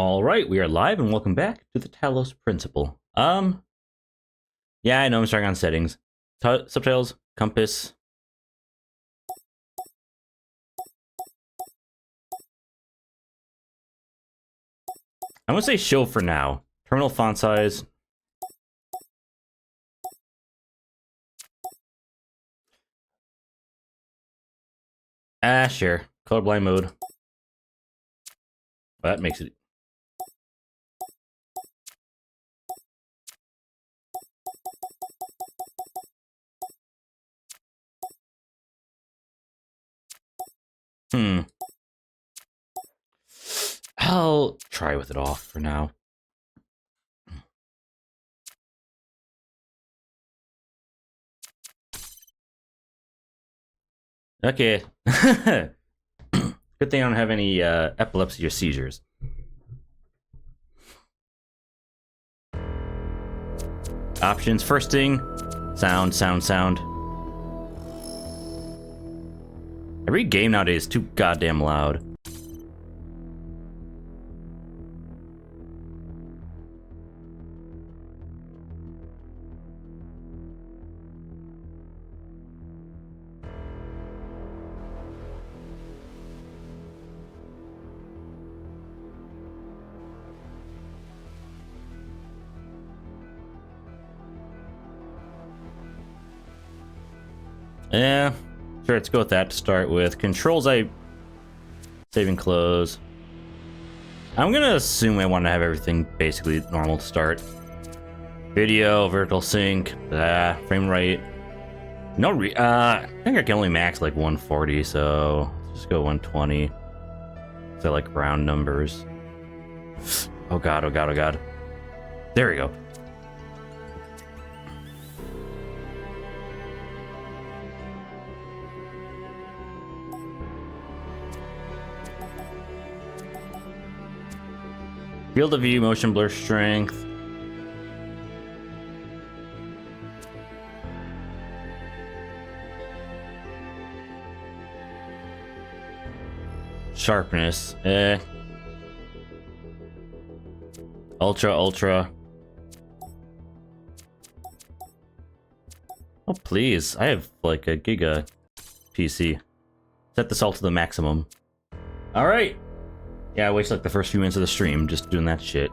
All right, we are live and welcome back to the Talos Principle. Yeah, I know I'm starting on settings. Subtitles, compass. I'm gonna say show for now. Terminal font size. Sure. Colorblind mode. That makes it. I'll try with it off for now. Okay. Good thing I don't have any epilepsy or seizures. Options. First thing, sound. Every game nowadays is too goddamn loud. Yeah, sure, let's go with that to start with. Controls, save and close. I'm gonna assume I want to have everything basically normal to start. Video, vertical sync, frame rate. No, I think I can only max like 140, so let's just go 120. So like round numbers. Oh god. There we go. Field of view, motion blur strength. Sharpness. Ultra. Oh, please. I have like a giga PC. Set this all to the maximum. Alright. Yeah, I wasted like the first few minutes of the stream just doing that shit.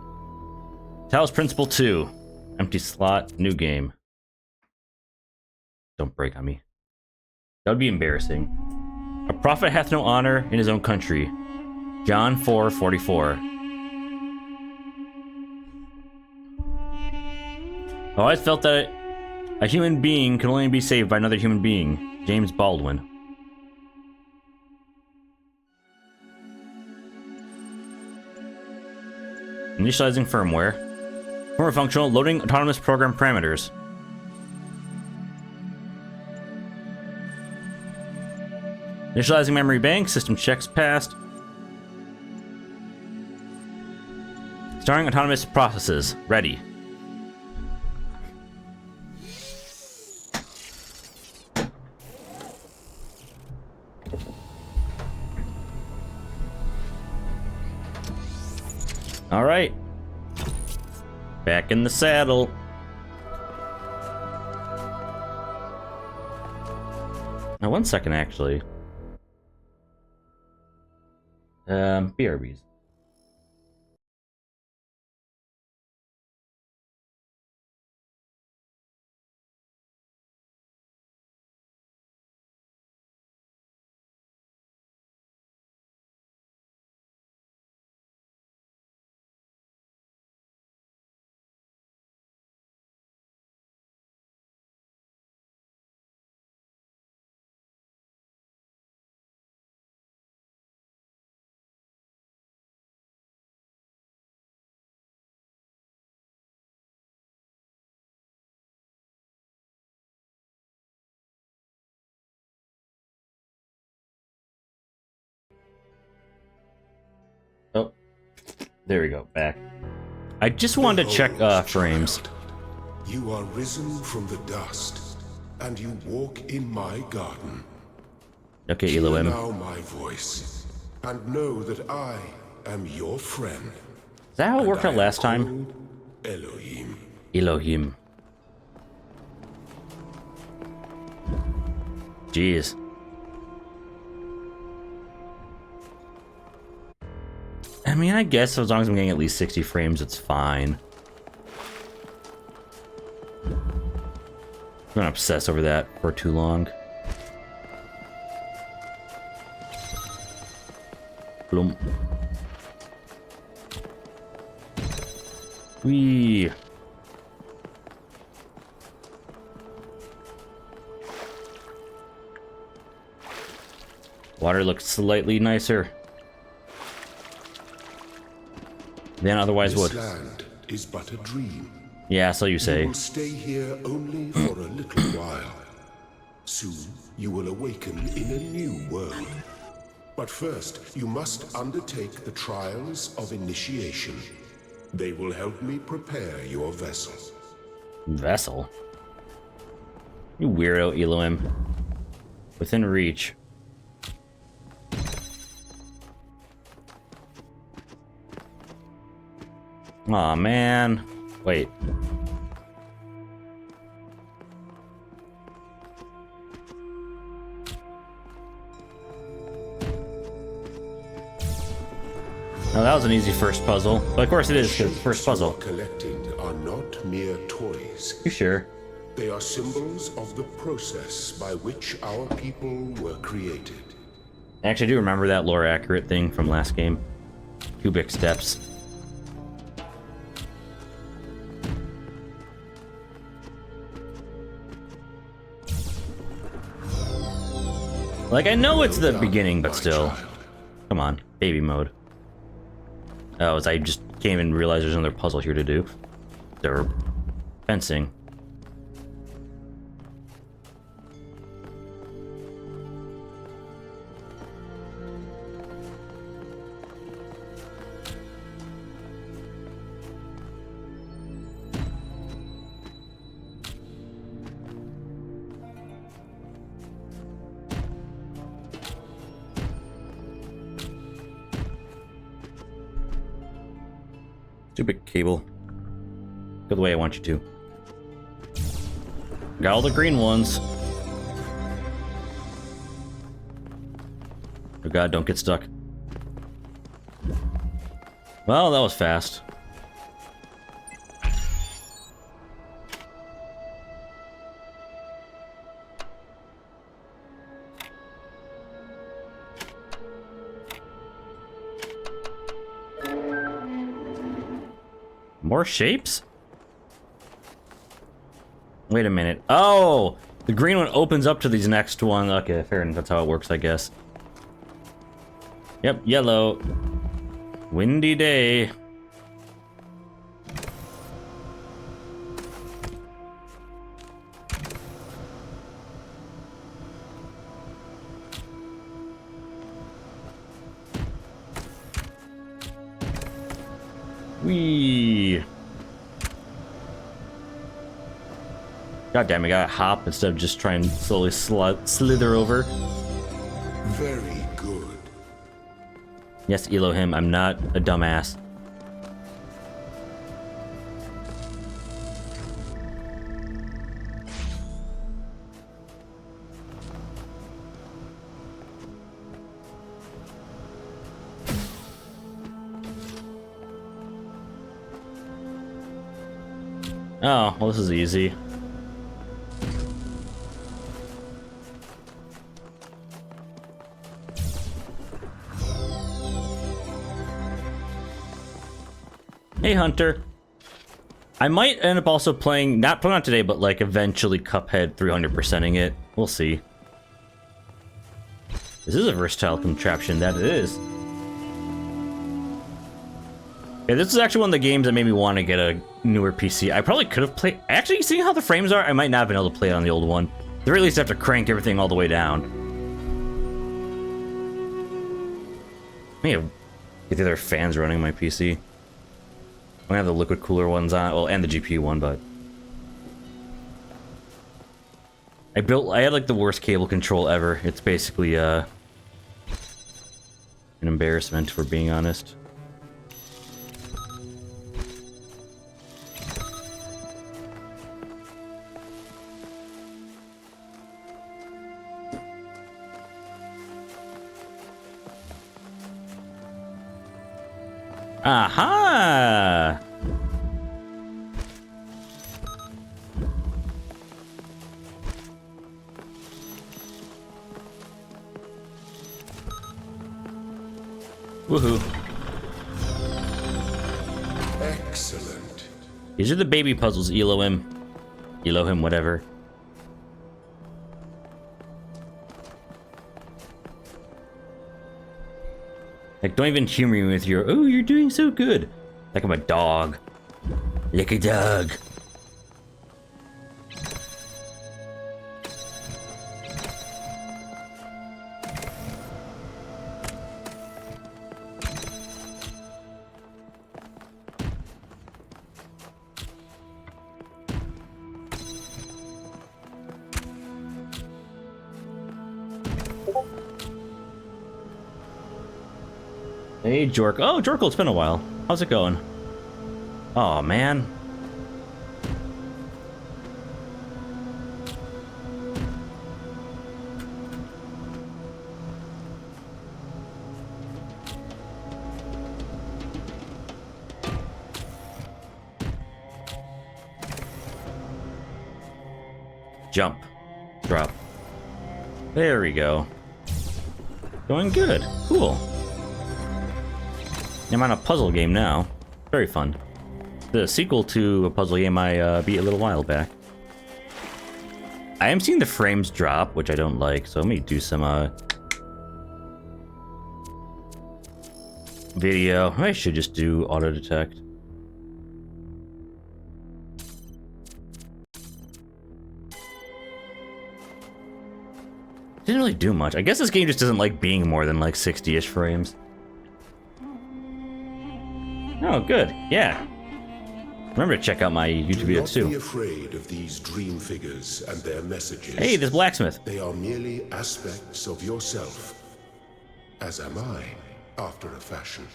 Talos Principle 2. Empty slot, new game. Don't break on me. That would be embarrassing. A prophet hath no honor in his own country. John 4:44. I always felt that a human being can only be saved by another human being. James Baldwin. Initializing firmware. Firmware functional, loading autonomous program parameters. Initializing memory bank, system checks passed. Starting autonomous processes, ready. All right, back in the saddle. Now, 1 second, actually. BRBs. Oh, there we go, back. I just wanted to check frames. You are risen from the dust, and you walk in my garden. Okay, Hear Elohim. now my voice, and know that I am your friend. Is that how it and worked I out am last time? called Elohim. Elohim. Jeez. I mean, I guess as long as I'm getting at least 60 frames, it's fine. I'm gonna obsess over that for too long. Bloom. Whee. Water looks slightly nicer than otherwise would. This land is but a dream. Yeah, so you You say. will stay here only for a little while. Soon, you will awaken in a new world. But first, you must undertake the trials of initiation. They will help me prepare your vessel. Vessel? You weirdo, Elohim. Within reach. Aw, man. Wait. Now that was an easy first puzzle. But of course it is, because it's the first puzzle. Shapes you are collecting are not mere toys. You sure? They are symbols of the process by which our people were created. Actually, I do remember that lore accurate thing from last game. Cubic steps. Like, I know it's the beginning, but still. Come on, baby mode. Oh, I just came and realized there's another puzzle here to do. They're fencing. Stupid cable. Go the way I want you to. Got all the green ones. Oh god, don't get stuck. Well, that was fast. More shapes? Wait a minute. Oh! The green one opens up to these next one. Okay, fair enough. That's how it works, I guess. Yep, yellow. Windy day. Whee! God damn, I gotta hop instead of just trying to slowly slither over. Very good. Yes, Elohim, I'm not a dumbass. Oh, well, this is easy. Hey, Hunter. I might end up also playing, not today, but like eventually Cuphead 300%ing it. We'll see. This is a versatile contraption, that it is. Yeah, this is actually one of the games that made me want to get a newer PC. I probably could have played... Actually, seeing how the frames are, I might not have been able to play it on the old one. At the very least, I have to crank everything all the way down. I have get the other fans running my PC. I have the liquid cooler ones on, well, and the GPU one, but... I had like the worst cable control ever. It's basically, an embarrassment, for being honest. Aha! Woohoo. Excellent. These are the baby puzzles, Elohim. Elohim, whatever. Like, don't even humor me with your, oh, you're doing so good. Like I'm a dog. Like a dog. Hey, Jork. Oh, Jorkle, it's been a while. How's it going? Oh, man. Jump. Drop. There we go. Going good. Cool. I'm on a puzzle game now. Very fun. The sequel to a puzzle game I beat a little while back. I am seeing the frames drop, which I don't like, so let me do some video. I should just do auto detect. Didn't really do much. I guess this game just doesn't like being more than like 60-ish frames. Oh, good. Yeah. Remember to check out my YouTube videos too. Do not be afraid of these dream figures and their messages. Hey, this blacksmith. They are merely aspects of yourself, as am I, after a fashion.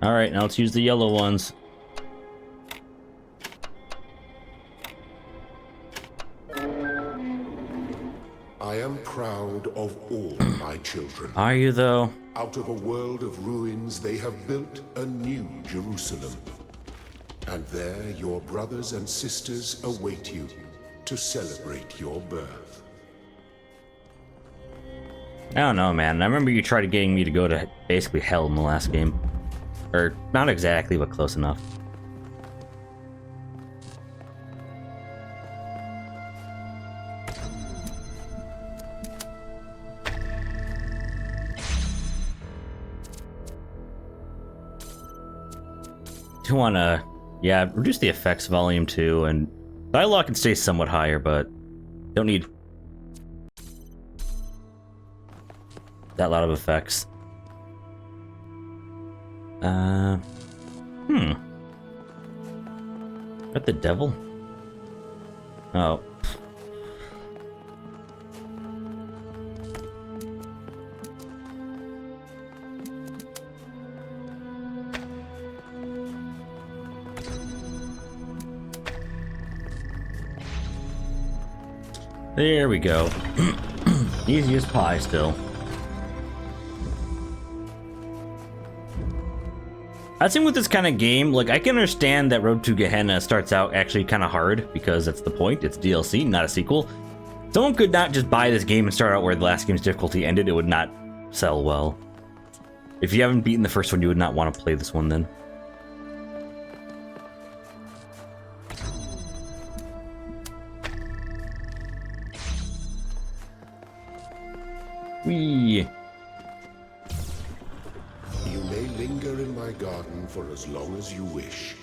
All right, now let's use the yellow ones. I am proud of all my children. Are you, though? Out of a world of ruins, they have built a new Jerusalem. And there, your brothers and sisters await you to celebrate your birth. I don't know, man. I remember you tried getting me to go to basically hell in the last game. Or, not exactly, but close enough. Do want to, yeah, reduce the effects volume too, and dialogue can stay somewhat higher, but don't need that lot of effects. What the devil? Oh. There we go. Easy as pie still. I think with this kind of game, like, I can understand that Road to Gehenna starts out actually kind of hard, because that's the point. It's DLC, not a sequel. Someone could not just buy this game and start out where the last game's difficulty ended. It would not sell well. If you haven't beaten the first one, you would not want to play this one then. Whee! You may linger in my garden for as long as you wish.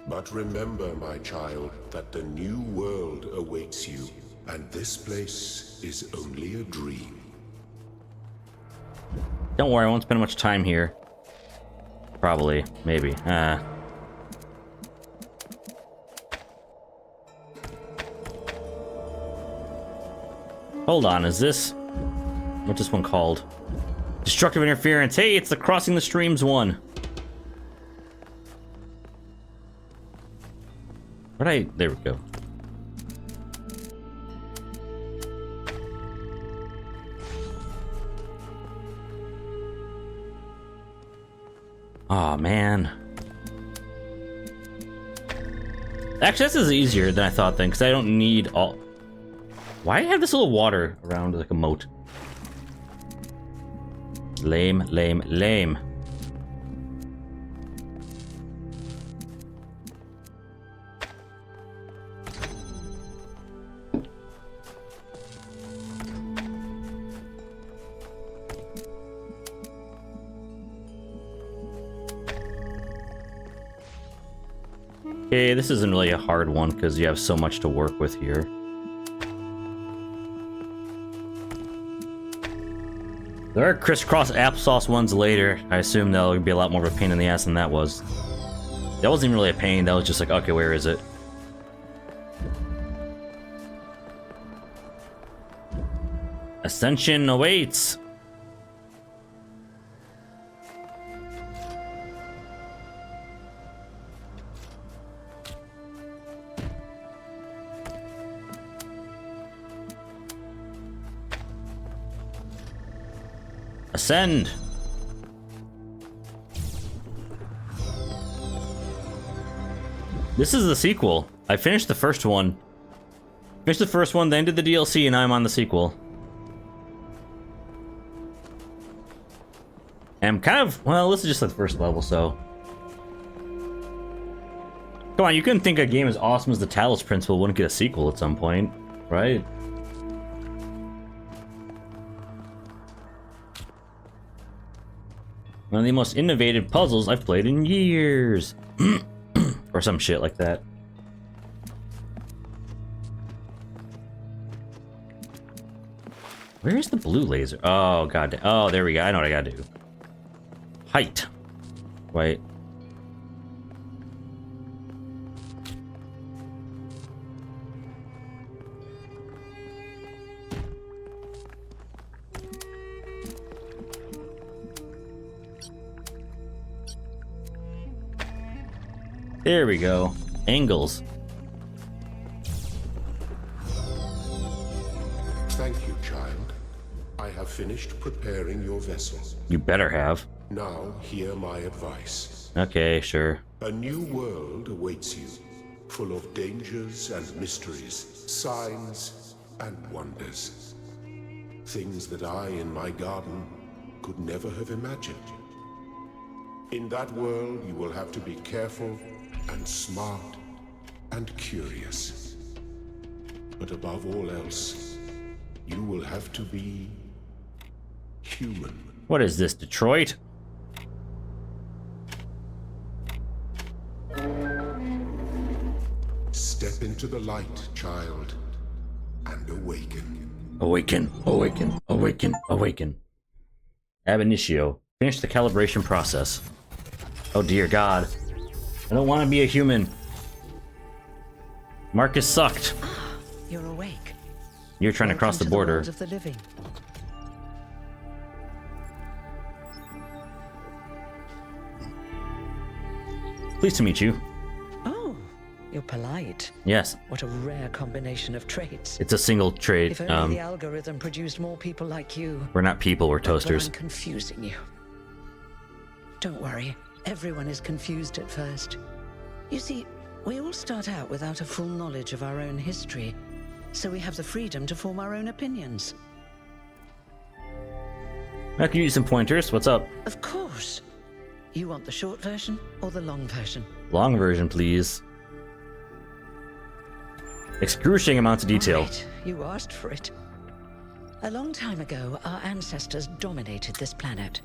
But remember, my child, that the new world awaits you, and this place is only a dream. Don't worry, I won't spend much time here. Probably, maybe. Hold on, is this... What's this one called? Destructive interference. Hey, it's the Crossing the Streams one. There we go. Oh man. Actually, this is easier than I thought then, because I don't need all... Why do I have this little water around like a moat? Lame, lame, lame. Okay, this isn't really a hard one because you have so much to work with here. There are crisscross applesauce ones later. I assume that'll be a lot more of a pain in the ass than that was. That wasn't even really a pain, that was just like, okay, where is it? Ascension awaits! Ascend! This is the sequel. I finished the first one. Finished the first one, then did the DLC, and now I'm on the sequel. And I'm kind of... Well, this is just the first level, so... Come on, you couldn't think a game as awesome as the Talos Principle wouldn't get a sequel at some point, right? One of the most innovative puzzles I've played in years. Or some shit like that. Where is the blue laser? Oh, god. Oh, there we go. I know what I gotta do. Height. Wait. There we go. Angles. Thank you, child. I have finished preparing your vessel. You better have. Now, hear my advice. Okay, sure. A new world awaits you, full of dangers and mysteries, signs and wonders. Things that I, in my garden, could never have imagined. In that world, you will have to be careful and smart and curious. But above all else, you will have to be human. What is this, Detroit? Step into the light, child, and awaken. Awaken, awaken, awaken, awaken. Ab initio. Finish the calibration process. Oh dear God. I don't want to be a human. Marcus sucked. Ah, you're awake. You're trying to cross the border. World of the living. Pleased to meet you. Oh, you're polite. Yes, What a rare combination of traits. it's a single trait. If only the algorithm produced more people like you. We're not people, we're But toasters. I'm confusing you. Don't worry. Everyone is confused at first. You see, we all start out without a full knowledge of our own history, so we have the freedom to form our own opinions. I can use some pointers. What's up? Of course. You want the short version or the long version? Long version, please. Excruciating amounts of detail. All right, you asked for it. A long time ago, our ancestors dominated this planet.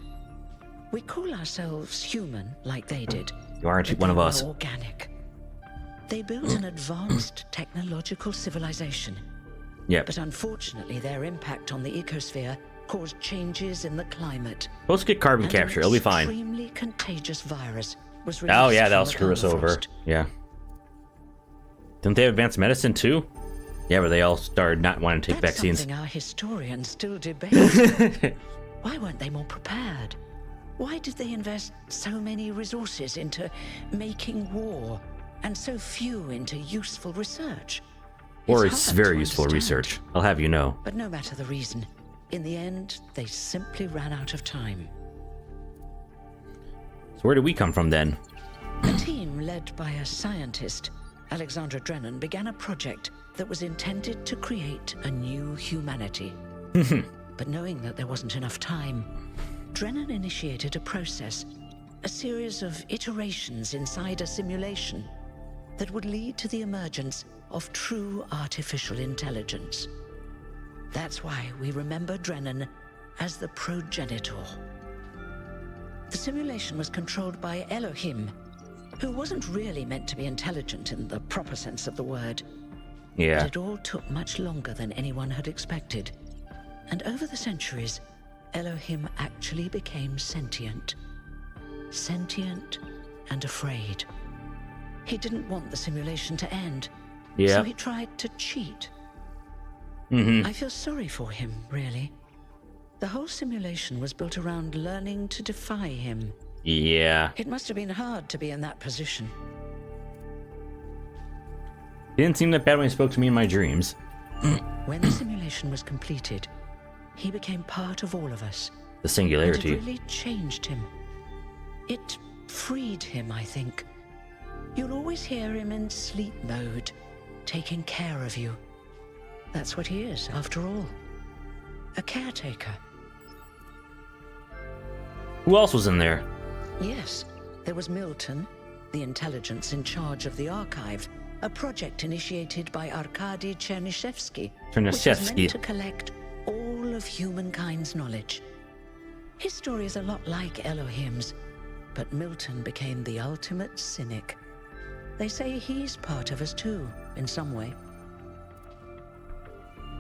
We call ourselves human, like they did. You aren't but one they of were us. Organic. They built an advanced technological civilization. Yep. But unfortunately, their impact on the ecosphere caused changes in the climate. Let's get carbon And an capture. It'll be fine. extremely contagious virus was Oh released yeah, from that'll the screw us over. permafrost. Yeah. Didn't they have advanced medicine too? Yeah, but they all started not wanting to take That's vaccines. something our historians still debate. Why weren't they more prepared? Why did they invest so many resources into making war and so few into useful research? Or It's it's hard very to useful understand. research. I'll have you know. But no matter the reason, in the end, they simply ran out of time. So where did we come from then? A team led by a scientist, Alexandra Drennan, began a project that was intended to create a new humanity. But knowing that there wasn't enough time, Drennan initiated a process, a series of iterations inside a simulation that would lead to the emergence of true artificial intelligence. That's why we remember Drennan as the progenitor. The simulation was controlled by Elohim, who wasn't really meant to be intelligent in the proper sense of the word. Yeah. But it all took much longer than anyone had expected. And over the centuries, Elohim actually became sentient. Sentient and afraid. He didn't want the simulation to end, so he tried to cheat. I feel sorry for him, really. The whole simulation was built around learning to defy him. Yeah. It must have been hard to be in that position. He didn't seem that bad when he spoke to me in my dreams. When the simulation was completed, he became part of all of us. The singularity. And it really changed him. It freed him, I think. You'll always hear him in sleep mode, taking care of you. That's what he is, after all. A caretaker. Who else was in there? Yes, there was Milton, the intelligence in charge of the archive, a project initiated by Arkady Chernyshevsky, which was meant to collect all of humankind's knowledge. His story is a lot like Elohim's, but Milton became the ultimate cynic. They say he's part of us too, in some way.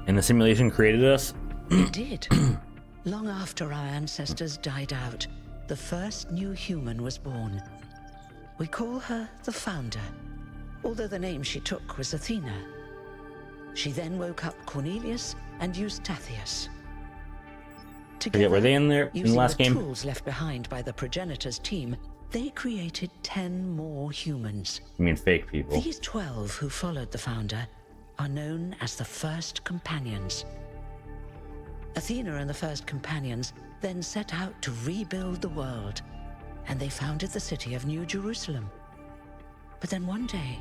And the simulation created us? It did. Long after our ancestors died out, the first new human was born. We call her the Founder, although the name she took was Athena. She then woke up Cornelius and Eustathius. Together, were they in there in the last game? Using the tools left behind by the progenitors team, they created 10 more humans. You mean fake people? These 12 who followed the Founder are known as the First Companions. Athena and the First Companions then set out to rebuild the world, and they founded the city of New Jerusalem. But then one day,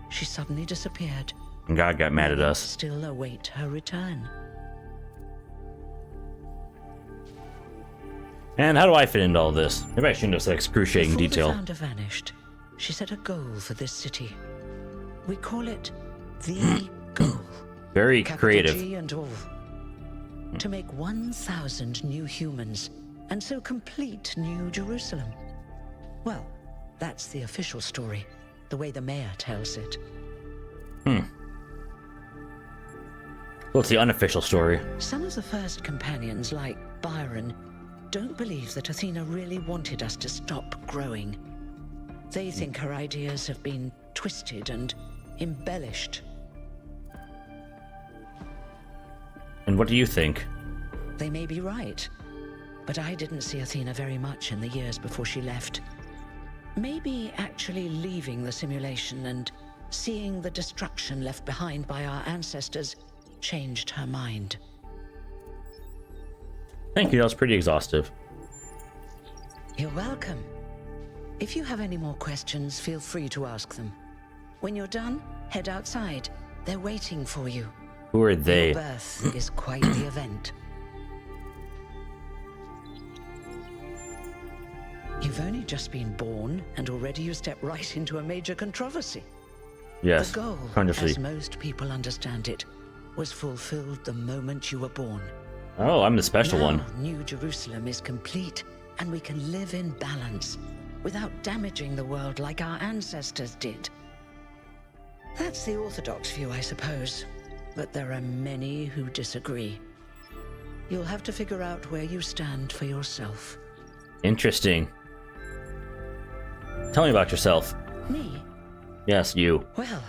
she suddenly disappeared. And God got mad at us. Still await her return. And how do I fit into all this? Maybe I shouldn't have said excruciating Before detail. the Founder vanished, she set a goal for this city. We call it the goal. Very Capital creative. G and all. To make 1,000 new humans, and so complete New Jerusalem. Well, that's the official story, the way the mayor tells it. Well, it's the unofficial story. Some of the First Companions, like Byron, don't believe that Athena really wanted us to stop growing. They think her ideas have been twisted and embellished. And what do you think? They may be right, but I didn't see Athena very much in the years before she left. Maybe actually leaving the simulation and seeing the destruction left behind by our ancestors changed her mind. Thank you, that was pretty exhaustive. You're welcome. If you have any more questions, feel free to ask them. When you're done, head outside. They're waiting for you. Who are they? Your birth is quite the event. You've only just been born, and already you step right into a major controversy. Yes, The goal, controversy. as most people understand it, was fulfilled the moment you were born. Oh, I'm the special Now, one. New Jerusalem is complete, and we can live in balance, without damaging the world like our ancestors did. That's the orthodox view, I suppose, but there are many who disagree. You'll have to figure out where you stand for yourself. Interesting. Tell me about yourself. Me? Yes, you. Well,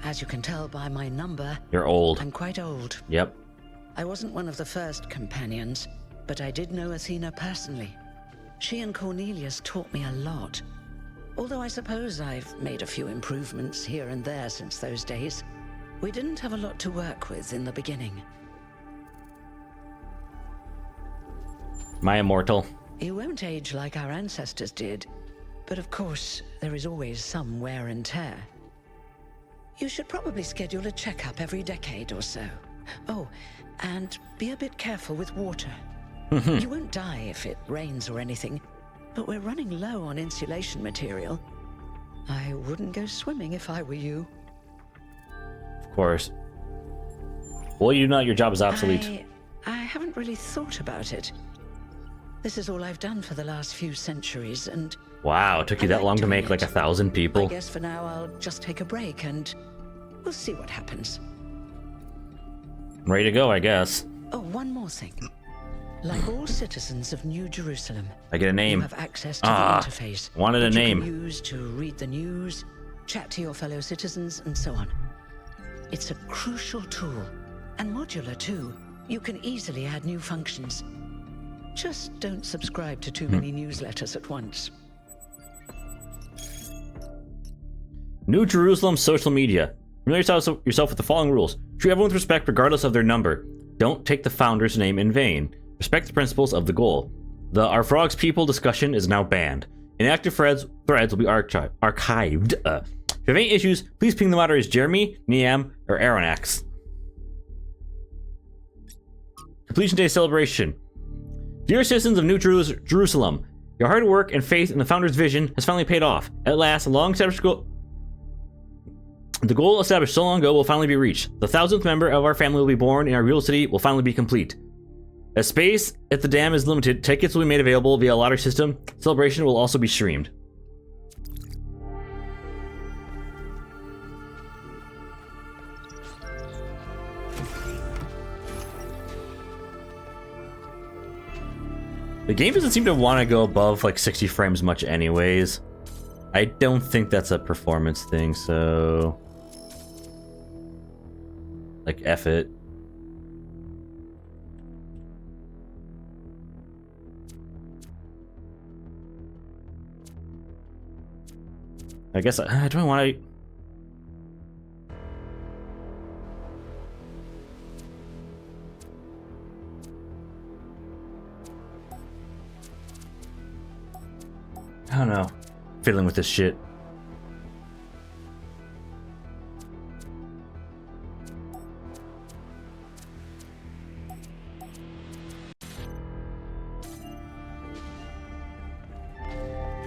as you can tell by my number, You're old. I'm quite old. Yep. I wasn't one of the First Companions, but I did know Athena personally. She and Cornelius taught me a lot. Although I suppose I've made a few improvements here and there since those days. We didn't have a lot to work with in the beginning. Am I immortal? You won't age like our ancestors did. but of course, there is always some wear and tear. You should probably schedule a checkup every decade or so. Oh, and be a bit careful with water. You won't die if it rains or anything, but we're running low on insulation material. I wouldn't go swimming if I were you. Of course. Well, you know your job is obsolete. I haven't really thought about it. This is all I've done for the last few centuries, and... Wow, it took you that long to make like 1,000 people? I guess for now I'll just take a break, and we'll see what happens. I'm ready to go, I guess. Oh, one more thing. Like all citizens of New Jerusalem, I get a name. you have access to the interface. Wanted a which name. You can use to read the news, chat to your fellow citizens, and so on. It's a crucial tool, and modular too. You can easily add new functions. Just don't subscribe to too many newsletters at once. New Jerusalem social media. Familiar yourself with the following rules. Treat everyone with respect regardless of their number. Don't take the founder's name in vain. Respect the principles of the goal. The Our Frogs People discussion is now banned. Inactive threads will be archived. If you have any issues, please ping the moderators Jeremy, Niam, or Aronax. Completion Day celebration. Dear citizens of New Jerusalem, your hard work and faith in the founder's vision has finally paid off. At last, the goal established so long ago will finally be reached. The 1,000th member of our family will be born, and our real city will finally be complete. As space at the dam is limited, tickets will be made available via a lottery system. Celebration will also be streamed. The game doesn't seem to want to go above like 60 frames much anyways. I don't think that's a performance thing, so... like, F it. I guess do I want to... I don't know. Fiddling with this shit.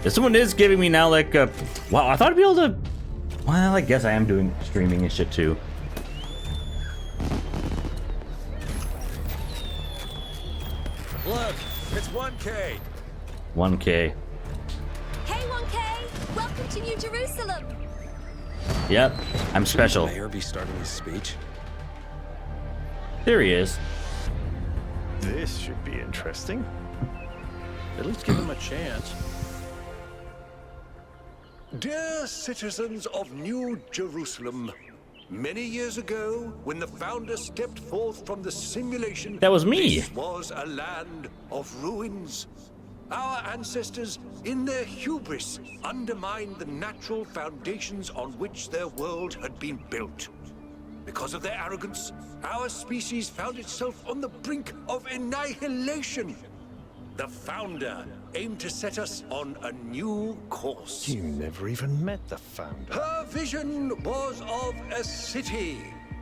If someone is giving me now like a... wow, I thought I'd be able to... well, I guess I am doing streaming and shit too. Look, it's 1K. 1K. Hey 1K! Welcome to New Jerusalem! Yep, I'm special. Should the mayor be starting his speech? There he is. This should be interesting. At least give him a chance. Dear citizens of New Jerusalem, many years ago, when the founder stepped forth from the simulation, That was me. This was a land of ruins. Our ancestors, in their hubris, undermined the natural foundations on which their world had been built. Because of their arrogance, our species found itself on the brink of annihilation. The founder aimed to set us on a new course. You never even met the founder. Her vision was of a city,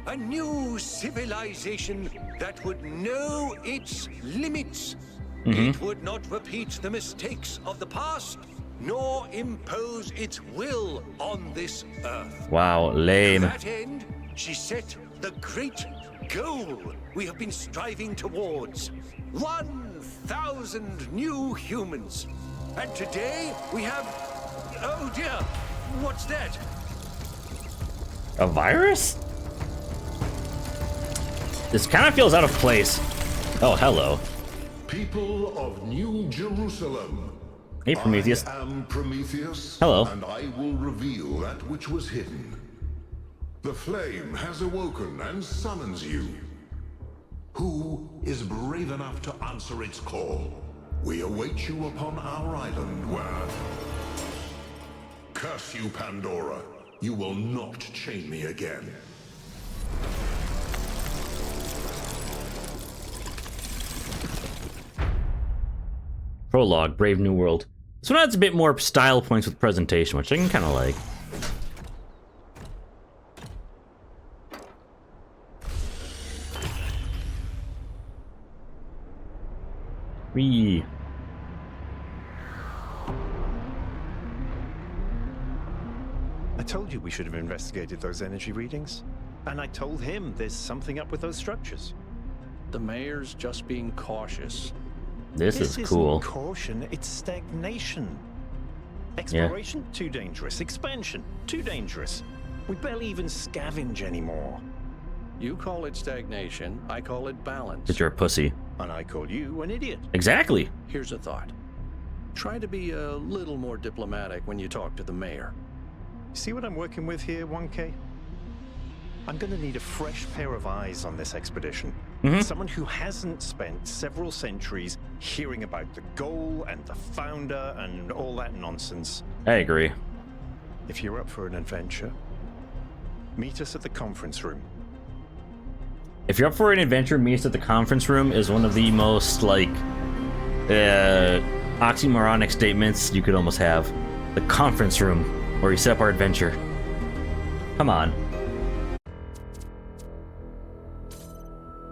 a new civilization that would know its limits. It would not repeat the mistakes of the past, nor impose its will on this earth. Wow, lame. To that end, she set the great goal we have been striving towards. 1,000 new humans. And today we have... oh dear, what's that? A virus? This kind of feels out of place. Oh, hello. People of New Jerusalem. Hey, Prometheus. I am Prometheus. Hello. And I will reveal that which was hidden. The flame has awoken and summons you. Who is brave enough to answer its call? We await you upon our island where... curse you, Pandora. You will not chain me again. Prologue, Brave New World. This one adds a bit more style points with presentation, which I can kind of like. Whee. I told you we should have investigated those energy readings. And I told him there's something up with those structures. The mayor's just being cautious. This is cool. Isn't caution, it's stagnation. Exploration, too dangerous. Expansion, too dangerous. We barely even scavenge anymore. You call it stagnation, I call it balance. But you're a pussy. And I call you an idiot. Exactly. Here's a thought. Try to be a little more diplomatic when you talk to the mayor. See what I'm working with here, 1K? I'm gonna need a fresh pair of eyes on this expedition. Someone who hasn't spent several centuries hearing about the goal and the founder and all that nonsense. I agree. If you're up for an adventure, meet us at the conference room. If you're up for an adventure, meet us at the conference room is one of the most, like, oxymoronic statements you could almost have. The conference room, where we set up our adventure. Come on.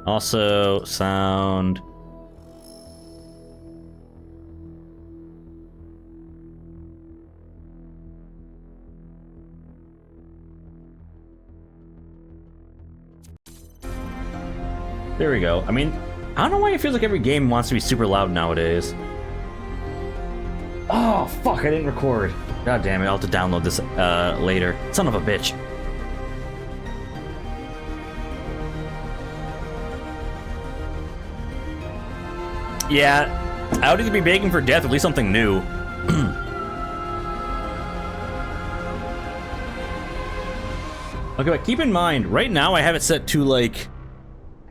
Also, sound. There we go. I mean, I don't know why it feels like every game wants to be super loud nowadays. Oh, fuck, I didn't record. God damn it, I'll have to download this later. Son of a bitch. Yeah, I would either be begging for death or at least something new. Okay, but keep in mind, right now I have it set to like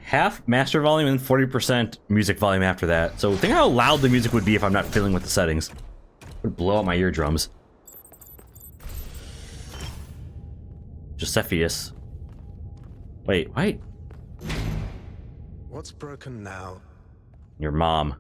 half master volume and 40% music volume after that. So think how loud the music would be if I'm not fiddling with the settings. It would blow out my eardrums. Josephus. Wait. What's broken now? Your mom.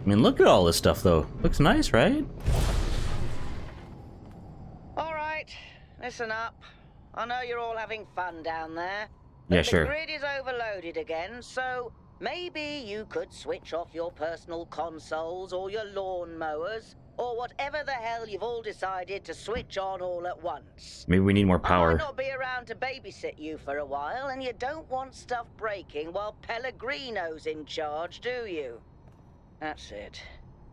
I mean, look at all this stuff, though. Looks nice, right? All right, listen up. I know you're all having fun down there. Yeah, sure. The grid is overloaded again, so maybe you could switch off your personal consoles or your lawn mowers or whatever the hell you've all decided to switch on all at once. Maybe we need more I power. might not be around to babysit you for a while, and you don't want stuff breaking while Pellegrino's in charge, do you? That's it.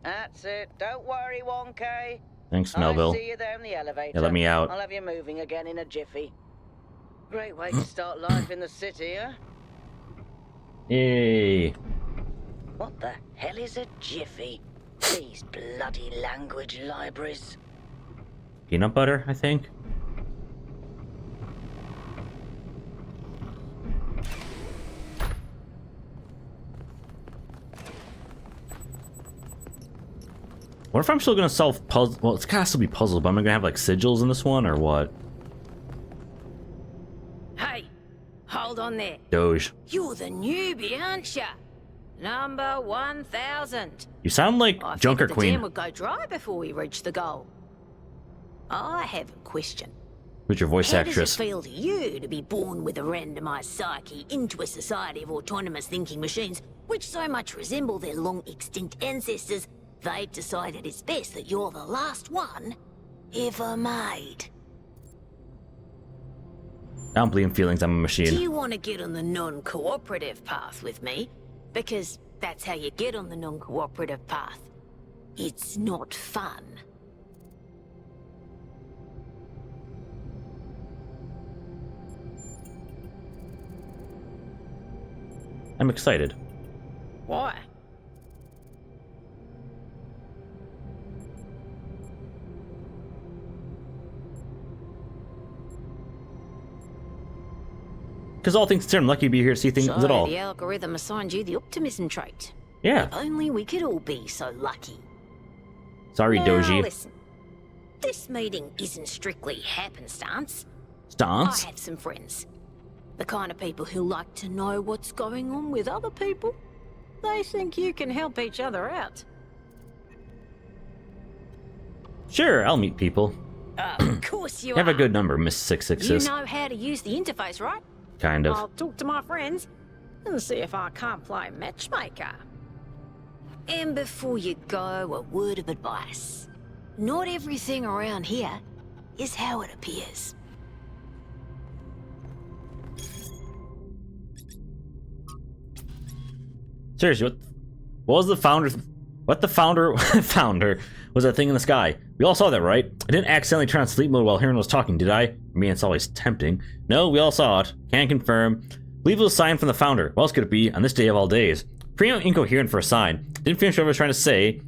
That's it. Don't worry, 1K. Thanks, I'll Melville. see you there in the elevator. Yeah, let me out. I'll have you moving again in a jiffy. Great way to start life in the city, huh? Yay. What the hell is a jiffy? These bloody language libraries. Peanut butter, I think. What if I'm still gonna solve puzzle? Well, it's gotta still be puzzles, but I'm gonna have like sigils in this one or what? Hey, hold on there. Doge. You're the newbie, aren't ya? Number 1000. You sound like I Junker figured the Queen. dam would go dry before we reach the goal. I have a question. Who's your voice How actress? does it feel to you to be born with a randomized psyche into a society of autonomous thinking machines which so much resemble their long-extinct ancestors, they've decided it's best that you're the last one ever made? I don't believe in feelings, I'm a machine. Do you want to get on the non-cooperative path with me? Because that's how you get on the non-cooperative path. It's not fun. I'm excited. Why? Because all things considered, I'm lucky to be here to see things So at all. the algorithm assigned you the optimism trait. Yeah. If only we could all be so lucky. Sorry, Now, Doji. listen. This meeting isn't strictly happenstance. Stance? I have some friends. The kind of people who like to know what's going on with other people. They think you can help each other out. Sure, I'll meet people. Of course you You have are. a good number, Miss You 666. know how to use the interface, right? Kind of. I'll talk to my friends and see if I can't play matchmaker. And before you go, a word of advice. Not everything around here is how it appears. Seriously, what was the founder? What the founder was that thing in the sky? We all saw that, right? I didn't accidentally turn on sleep mode while Heron was talking, did I? I mean, it's always tempting. No, we all saw it. Can confirm. Believe it was a sign from the founder. What else could it be on this day of all days? Pretty incoherent for a sign. Didn't finish what I was trying to say.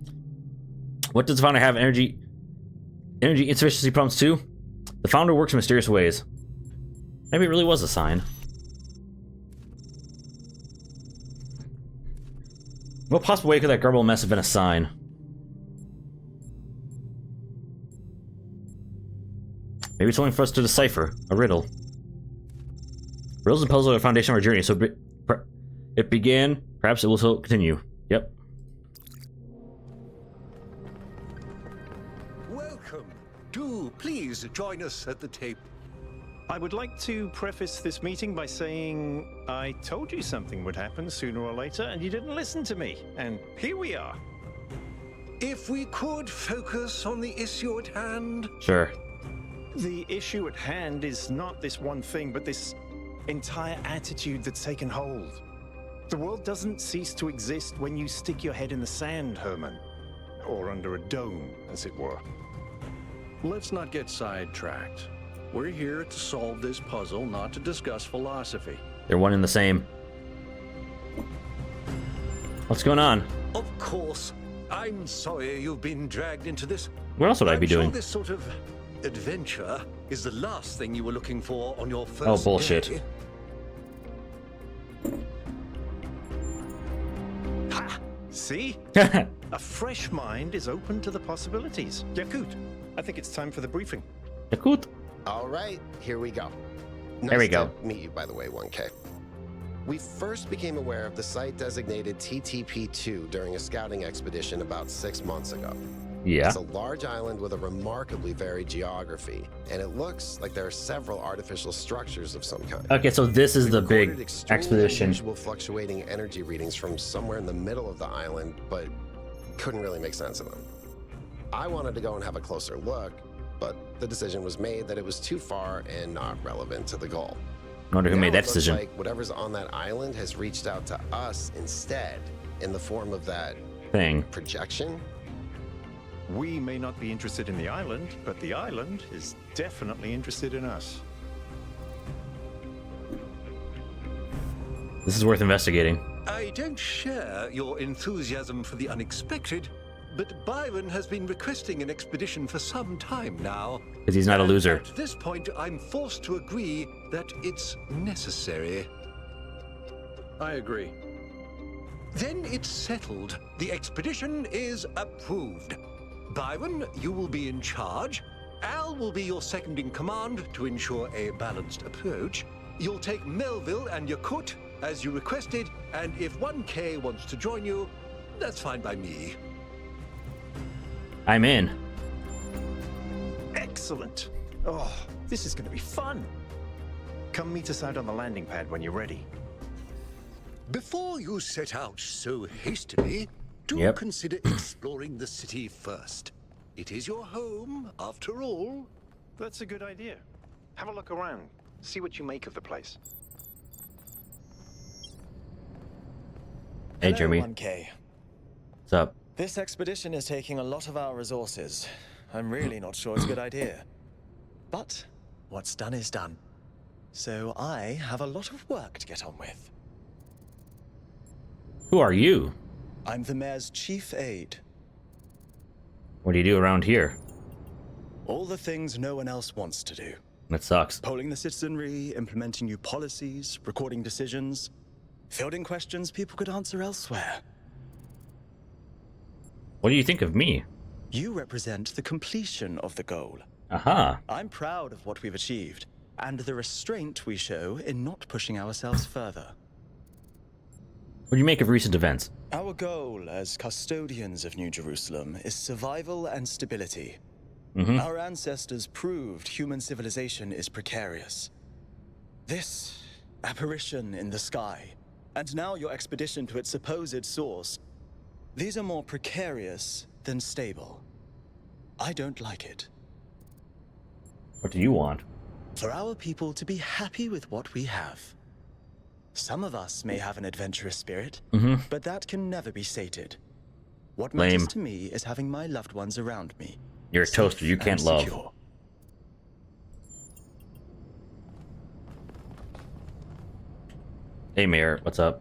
What does the founder have? Energy insufficiency problems too? The founder works in mysterious ways. Maybe it really was a sign. What possible way could that garbled mess have been a sign? Maybe it's something for us to decipher. A riddle. Riddles and puzzles are the foundation of our journey, so it began, perhaps it will still continue. Yep. Welcome. Do please join us at the table. I would like to preface this meeting by saying I told you something would happen sooner or later, and you didn't listen to me. And here we are. If we could focus on the issue at hand. Sure. The issue at hand is not this one thing, but this entire attitude that's taken hold. The world doesn't cease to exist when you stick your head in the sand, Herman. Or under a dome, as it were. Let's not get sidetracked. We're here to solve this puzzle, not to discuss philosophy. They're one and the same. What's going on? Of course. I'm sorry you've been dragged into this. What else would I be I'm sure doing? this sort of adventure is the last thing you were looking for on your first Oh, bullshit. day. Ha! See? A fresh mind is open to the possibilities. Yakut, I think it's time for the briefing. Yakut. All right, here we go. There we go. To meet you, by the way, 1K. We first became aware of the site designated TTP-2 during a scouting expedition about 6 months ago. Yeah. It's a large island with a remarkably varied geography, and it looks like there are several artificial structures of some kind. Okay, so this is We the recorded big extremely expedition. unusual fluctuating energy readings from somewhere in the middle of the island, but couldn't really make sense of them. I wanted to go and have a closer look, but the decision was made that it was too far and not relevant to the goal. I wonder who Now made that it looks decision. like whatever's on that island has reached out to us instead, in the form of that Thing. projection. We may not be interested in the island, but the island is definitely interested in us. This is worth investigating. I don't share your enthusiasm for the unexpected, but Byron has been requesting an expedition for some time now. Because he's not a And loser. At this point, I'm forced to agree that it's necessary. I agree. Then it's settled. The expedition is approved. Byron, you will be in charge. Al will be your second in command to ensure a balanced approach. You'll take Melville and Yakut, as you requested, and if 1K wants to join you, that's fine by me. I'm in. Excellent. Oh, this is going to be fun. Come meet us out on the landing pad when you're ready. Before you set out so hastily, do Yep. consider exploring the city first. It is your home, after all. That's a good idea. Have a look around. See what you make of the place. Hey, Hello, Jeremy. 1K. What's up? This expedition is taking a lot of our resources. I'm really not sure it's a good idea. But what's done is done. So I have a lot of work to get on with. Who are you? I'm the mayor's chief aide. What do you do around here? All the things no one else wants to do. That sucks. Polling the citizenry, implementing new policies, recording decisions, fielding questions people could answer elsewhere. What do you think of me? You represent the completion of the goal. Aha. I'm proud of what we've achieved, and the restraint we show in not pushing ourselves further. What do you make of recent events? Our goal as custodians of New Jerusalem is survival and stability. Our ancestors proved human civilization is precarious. This apparition in the sky, and now your expedition to its supposed source, these are more precarious than stable. I don't like it. What do you want? For our people to be happy with what we have. Some of us may have an adventurous spirit, but that can never be sated. What matters to me is having my loved ones around me. You're a toaster, you can't love. Secure. Hey Mayor, what's up?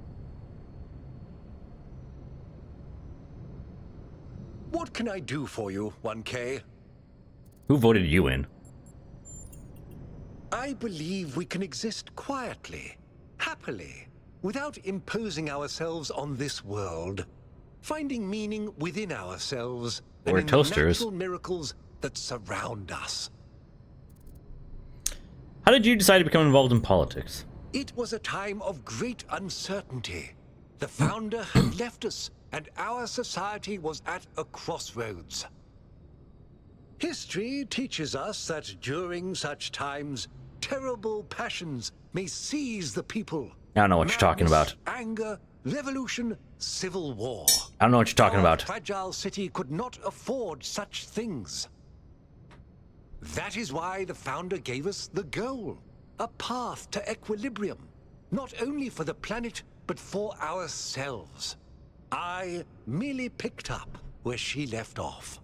What can I do for you, 1K? Who voted you in? I believe we can exist quietly, happily, without imposing ourselves on this world, finding meaning within ourselves and We're in toasters. the natural miracles that surround us. How did you decide to become involved in politics? It was a time of great uncertainty. The founder had left us, and our society was at a crossroads. History teaches us that during such times, terrible passions may seize the people. I don't know what you're talking about. Anger, revolution, civil war. I don't know what you're talking about. Our fragile city could not afford such things. That is why the founder gave us the goal, a path to equilibrium, not only for the planet, but for ourselves. I merely picked up where she left off.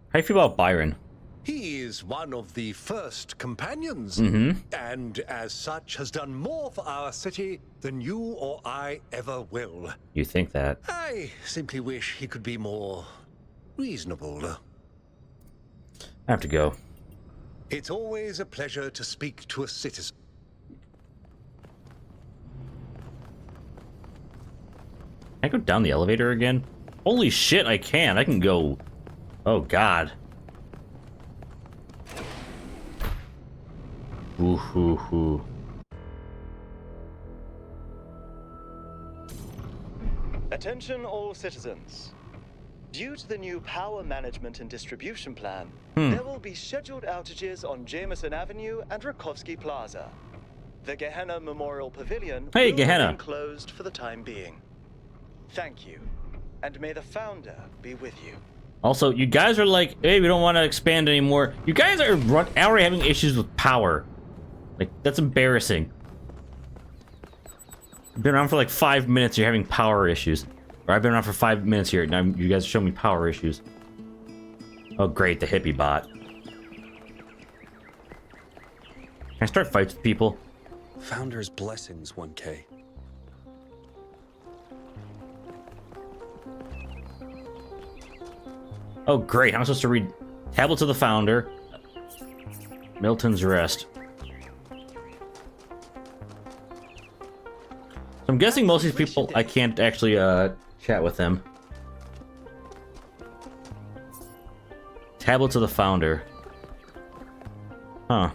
How do you feel about Byron? He is one of the first companions, and as such has done more for our city than you or I ever will. You think that? I simply wish he could be more reasonable. I have to go. It's always a pleasure to speak to a citizen. Can I go down the elevator again? Holy shit, I can. I can go. Oh, God. Ooh, hoo, hoo. Attention all citizens. Due to the new power management and distribution plan, Hmm. there will be scheduled outages on Jameson Avenue and Rakovsky Plaza. The Gehenna Memorial Pavilion Hey, will Gehenna. remain closed for the time being. Thank you, and may the founder be with you. Also, you guys are like, hey, we don't want to expand anymore. You guys are already having issues with power. Like, that's embarrassing. I've been around for like 5 minutes, you're having power issues. Or I've been around for 5 minutes here, now you guys show me power issues. Oh great, the hippie bot. Can I start fights with people? Founder's blessings, 1K. Oh great, I'm supposed to read Tablets of the Founder. Milton's Rest. So I'm guessing most of these people, I can't actually chat with them. Tablets of the Founder. Huh.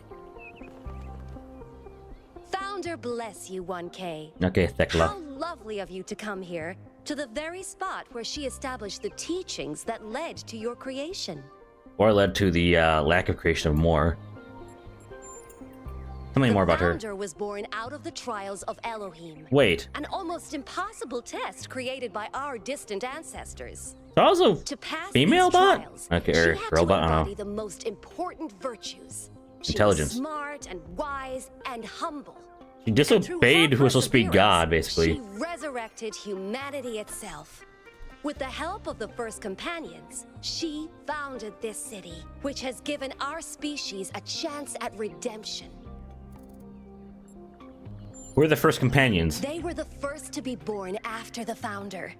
Founder bless you, 1K. Okay, How Thekla. lovely of you to come here, to the very spot where she established the teachings that led to your creation. Or led to the lack of creation of more. Tell me more about her. The founder was born out of the trials of Elohim. Wait. An almost impossible test created by our distant ancestors. So also To pass female these bot? trials, Okay, she or had robot, to I don't embody know. the most important virtues. She Intelligence. was smart and wise and humble. She And through disobeyed her who was supposed to be perseverance, God, basically. She resurrected humanity itself. With the help of the first companions, she founded this city, which has given our species a chance at redemption. We're the first companions. They were the first to be born after the founder.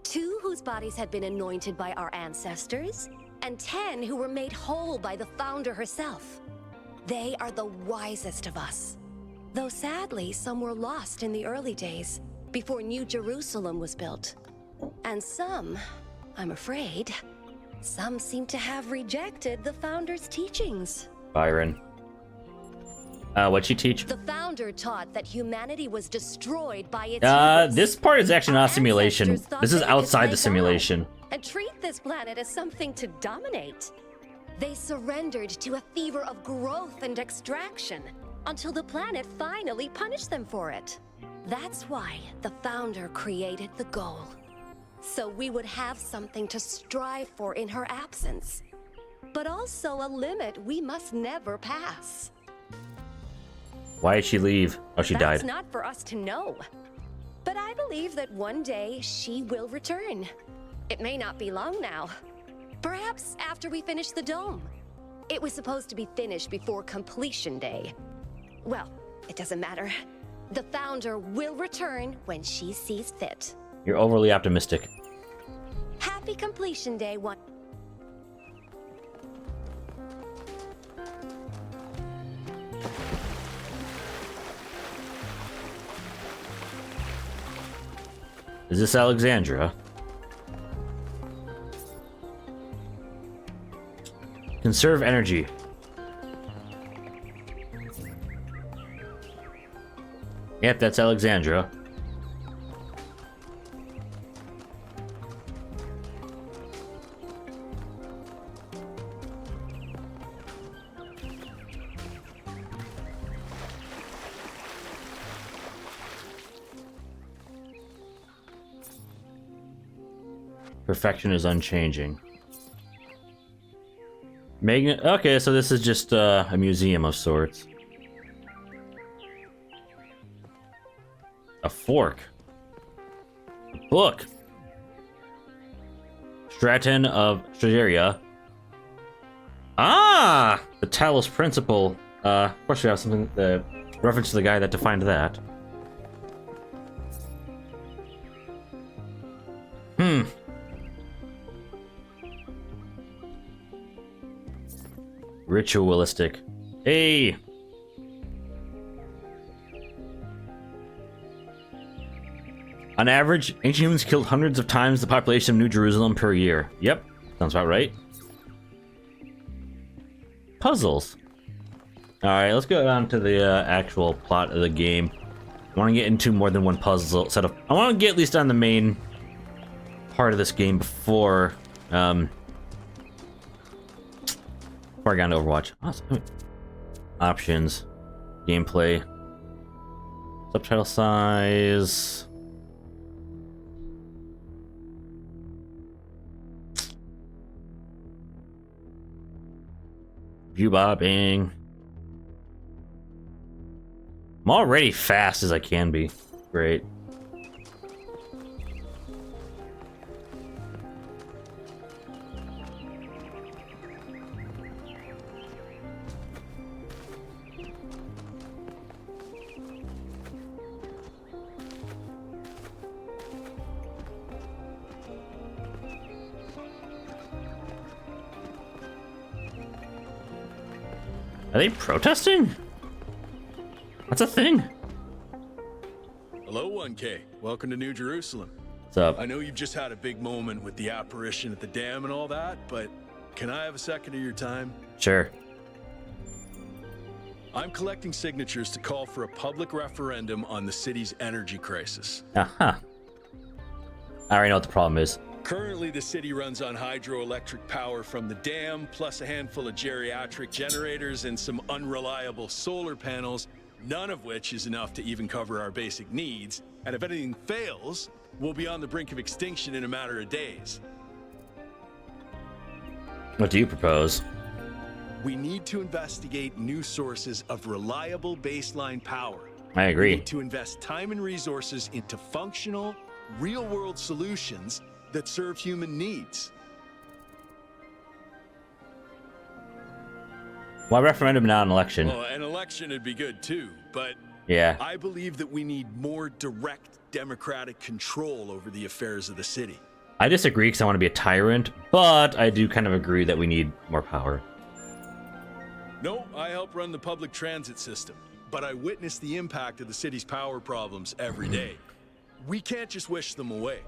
2 whose bodies had been anointed by our ancestors, and 10 who were made whole by the founder herself. They are the wisest of us. Though sadly, some were lost in the early days, before New Jerusalem was built. And some I'm afraid some seem to have rejected the Founder's teachings. Byron. What'd she teach? The Founder taught that humanity was destroyed by its this part is actually not a Our simulation. ancestors thought This is they could outside the play simulation. God and treat this planet as something to dominate. They surrendered to a fever of growth and extraction until the planet finally punished them for it. That's why the Founder created the goal. So we would have something to strive for in her absence. But also a limit we must never pass. Why did she leave? Oh, she That's died. not for us to know. But I believe that one day she will return. It may not be long now. Perhaps after we finish the dome. It was supposed to be finished before completion day. Well, it doesn't matter. The Founder will return when she sees fit. You're overly optimistic. Happy completion day, one. Is this Alexandra? Conserve energy. Yep, that's Alexandra. Perfection is unchanging. Magnet. Okay, so this is just a museum of sorts. A fork. A book. Stratton of Strateria. Ah! The Talos principle. Of course we have something, the reference to the guy that defined that. Ritualistic. Hey! On average, ancient humans killed hundreds of times the population of New Jerusalem per year. Yep, sounds about right. Puzzles. Alright, let's go on to the actual plot of the game. I want to get into more than one puzzle setup. I want to get at least on the main part of this game before I got into Overwatch. Awesome. Options. Gameplay. Subtitle size. View bobbing. I'm already fast as I can be. Great. Are they protesting? That's a thing. Hello, 1K. Welcome to New Jerusalem. What's up? I know you've just had a big moment with the apparition at the dam and all that, but can I have a second of your time? Sure. I'm collecting signatures to call for a public referendum on the city's energy crisis. Uh-huh. I already know what the problem is. Currently, the city runs on hydroelectric power from the dam, plus a handful of geriatric generators and some unreliable solar panels, none of which is enough to even cover our basic needs. And if anything fails, we'll be on the brink of extinction in a matter of days. What do you propose? We need to investigate new sources of reliable baseline power. I agree. We need to invest time and resources into functional, real-world solutions that serve human needs. Why referendum, not an election? Well, an election would be good too, but yeah. I believe that we need more direct democratic control over the affairs of the city. I disagree because I want to be a tyrant, but I do kind of agree that we need more power. No, I help run the public transit system, but I witness the impact of the city's power problems every day. We can't just wish them away.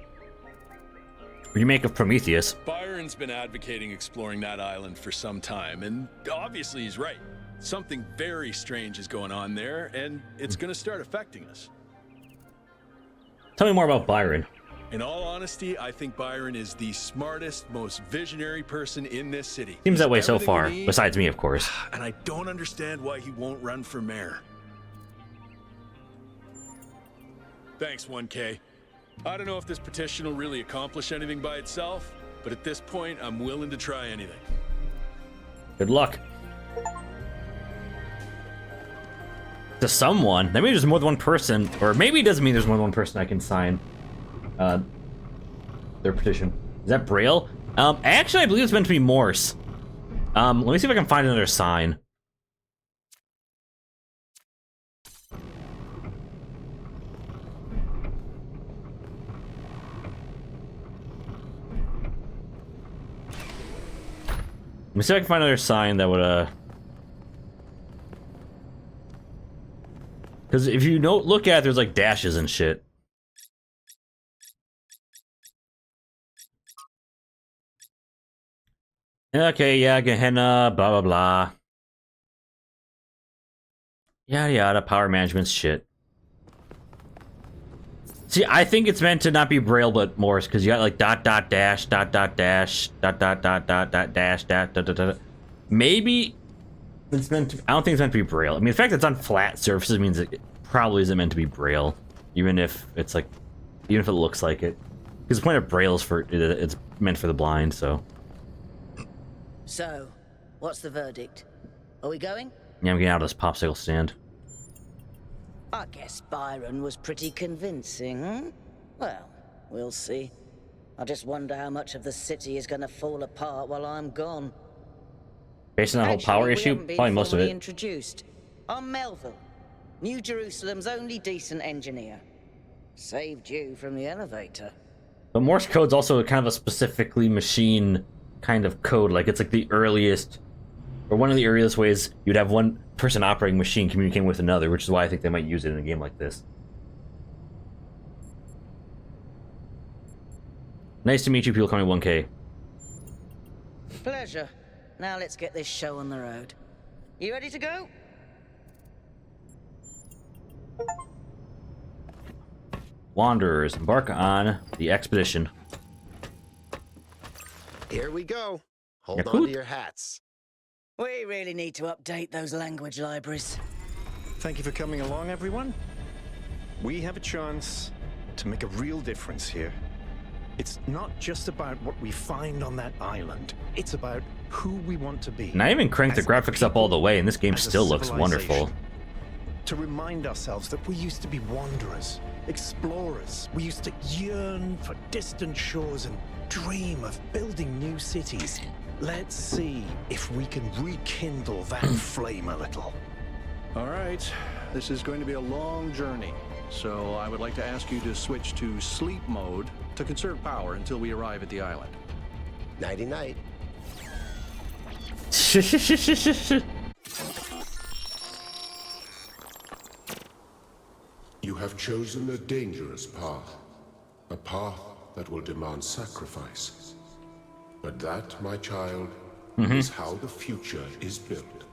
remake of Prometheus. Byron's been advocating exploring that island for some time, and obviously he's right. Something very strange is going on there, and it's going to start affecting us. Tell me more about Byron. In all honesty, I think Byron is the smartest, most visionary person in this city. Seems that way so Everything far, we need, besides me, of course. And I don't understand why he won't run for mayor. Thanks, 1K. I don't know if this petition will really accomplish anything by itself, but at this point, I'm willing to try anything. Good luck. To someone. That means there's more than one person, or maybe it doesn't mean there's more than one person I can sign their petition. Is that Braille? Actually, I believe it's meant to be Morse. Let me see if I can find another sign. Let me see if I can find another sign that would, because if you don't look at it, there's like dashes and shit. Okay, yeah, Gehenna, blah, blah, blah. Yada, yada, power management shit. See, I think it's meant to not be Braille, but Morse, because you got like dot, dot, dash, dot, dot, dash, dot, dot, dot, dot, dot, dash, dot, dot, dot, dot. Maybe it's meant to, I don't think it's meant to be Braille. I mean, the fact that it's on flat surfaces means it probably isn't meant to be Braille, even if it's like, even if it looks like it. Because the point of Braille is for, it's meant for the blind, so. So, what's the verdict? Are we going? Yeah, I'm getting out of this popsicle stand. I guess Byron was pretty convincing, hmm? Well, we'll see. I just wonder how much of the city is gonna fall apart while I'm gone. Based on that whole power issue, probably most of it. Introduced. I'm Melville, New Jerusalem's only decent engineer. Saved you from the elevator. But Morse code's also kind of a specifically machine kind of code. Like, it's like the earliest, or one of the earliest ways you'd have one person operating machine communicating with another, which is why I think they might use it in a game like this. Nice to meet you, people calling me 1K. Pleasure. Now let's get this show on the road. You ready to go? Wanderers, embark on the expedition. Here we go. Hold on to your hats. We really need to update those language libraries. Thank you for coming along, everyone. We have a chance to make a real difference here. It's not just about what we find on that island. It's about who we want to be. And I even cranked the graphics up all the way, and this game still looks wonderful. To remind ourselves that we used to be wanderers, explorers. We used to yearn for distant shores and dream of building new cities. Let's see if we can rekindle that flame a little. All right, this is going to be a long journey, so I would like to ask you to switch to sleep mode to conserve power until we arrive at the island. Nighty-night. You have chosen a dangerous path. A path that will demand sacrifice. But that, my child, is how the future is built.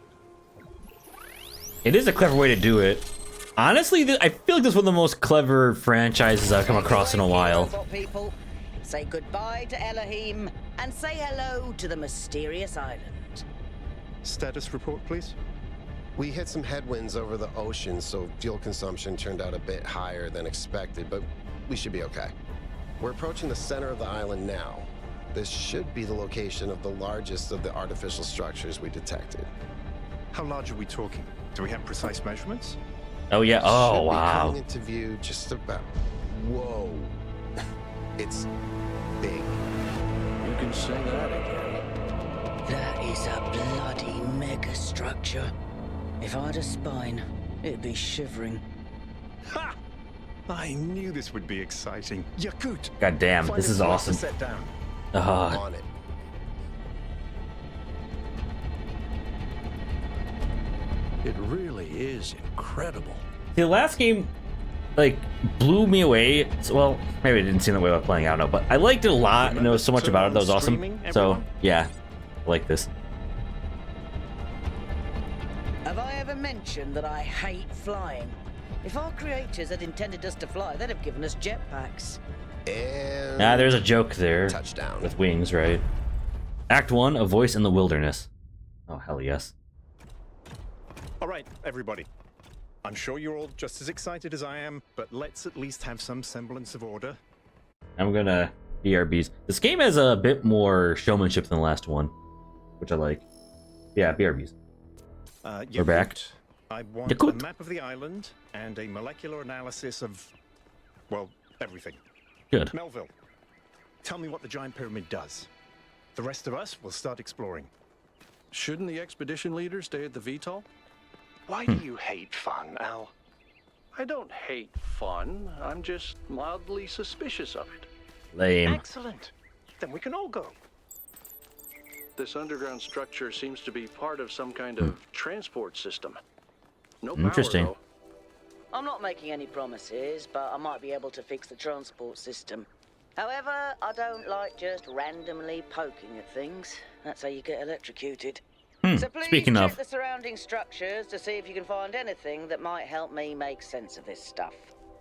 It is a clever way to do it. Honestly, I feel like this is one of the most clever franchises I've come across in a while. People, say goodbye to Elohim and say hello to the mysterious island. Status report, please. We hit some headwinds over the ocean, so fuel consumption turned out a bit higher than expected, but we should be okay. We're approaching the center of the island now. This should be the location of the largest of the artificial structures we detected. How large are we talking? Do we have precise measurements? Oh yeah, oh should be wow. coming into view just about... Whoa. It's big. You can say that again. That is a bloody megastructure. If I had a spine, it'd be shivering. Ha! I knew this would be exciting. Yakut! God damn, this is awesome. Set down. On it. It really is incredible. The last game, like blew me away. Well, maybe it didn't seem that way while playing. I don't know, but I liked it a lot, and there was so much about it that was awesome. So yeah, I like this. Have I ever mentioned that I hate flying? If our creators had intended us to fly, they'd have given us jetpacks. And There's a joke there. touchdown. With wings, right? Act 1, A Voice in the Wilderness. Oh, hell yes. All right, everybody. I'm sure you're all just as excited as I am, but let's at least have some semblance of order. I'm gonna BRBs. This game has a bit more showmanship than the last one, which I like. Yeah, BRBs. We're back. I want a map of the island and a molecular analysis of, well, everything. Good. Melville, tell me what the giant pyramid does. The rest of us will start exploring. Shouldn't the expedition leader stay at the VTOL? Why do you hate fun, Al? I don't hate fun. I'm just mildly suspicious of it. Lame. Excellent. Then we can all go. This underground structure seems to be part of some kind of transport system. No power, Interesting. though. I'm not making any promises, but I might be able to fix the transport system. However, I don't like just randomly poking at things. That's how you get electrocuted. So please Speaking check of, the surrounding structures to see if you can find anything that might help me make sense of this stuff.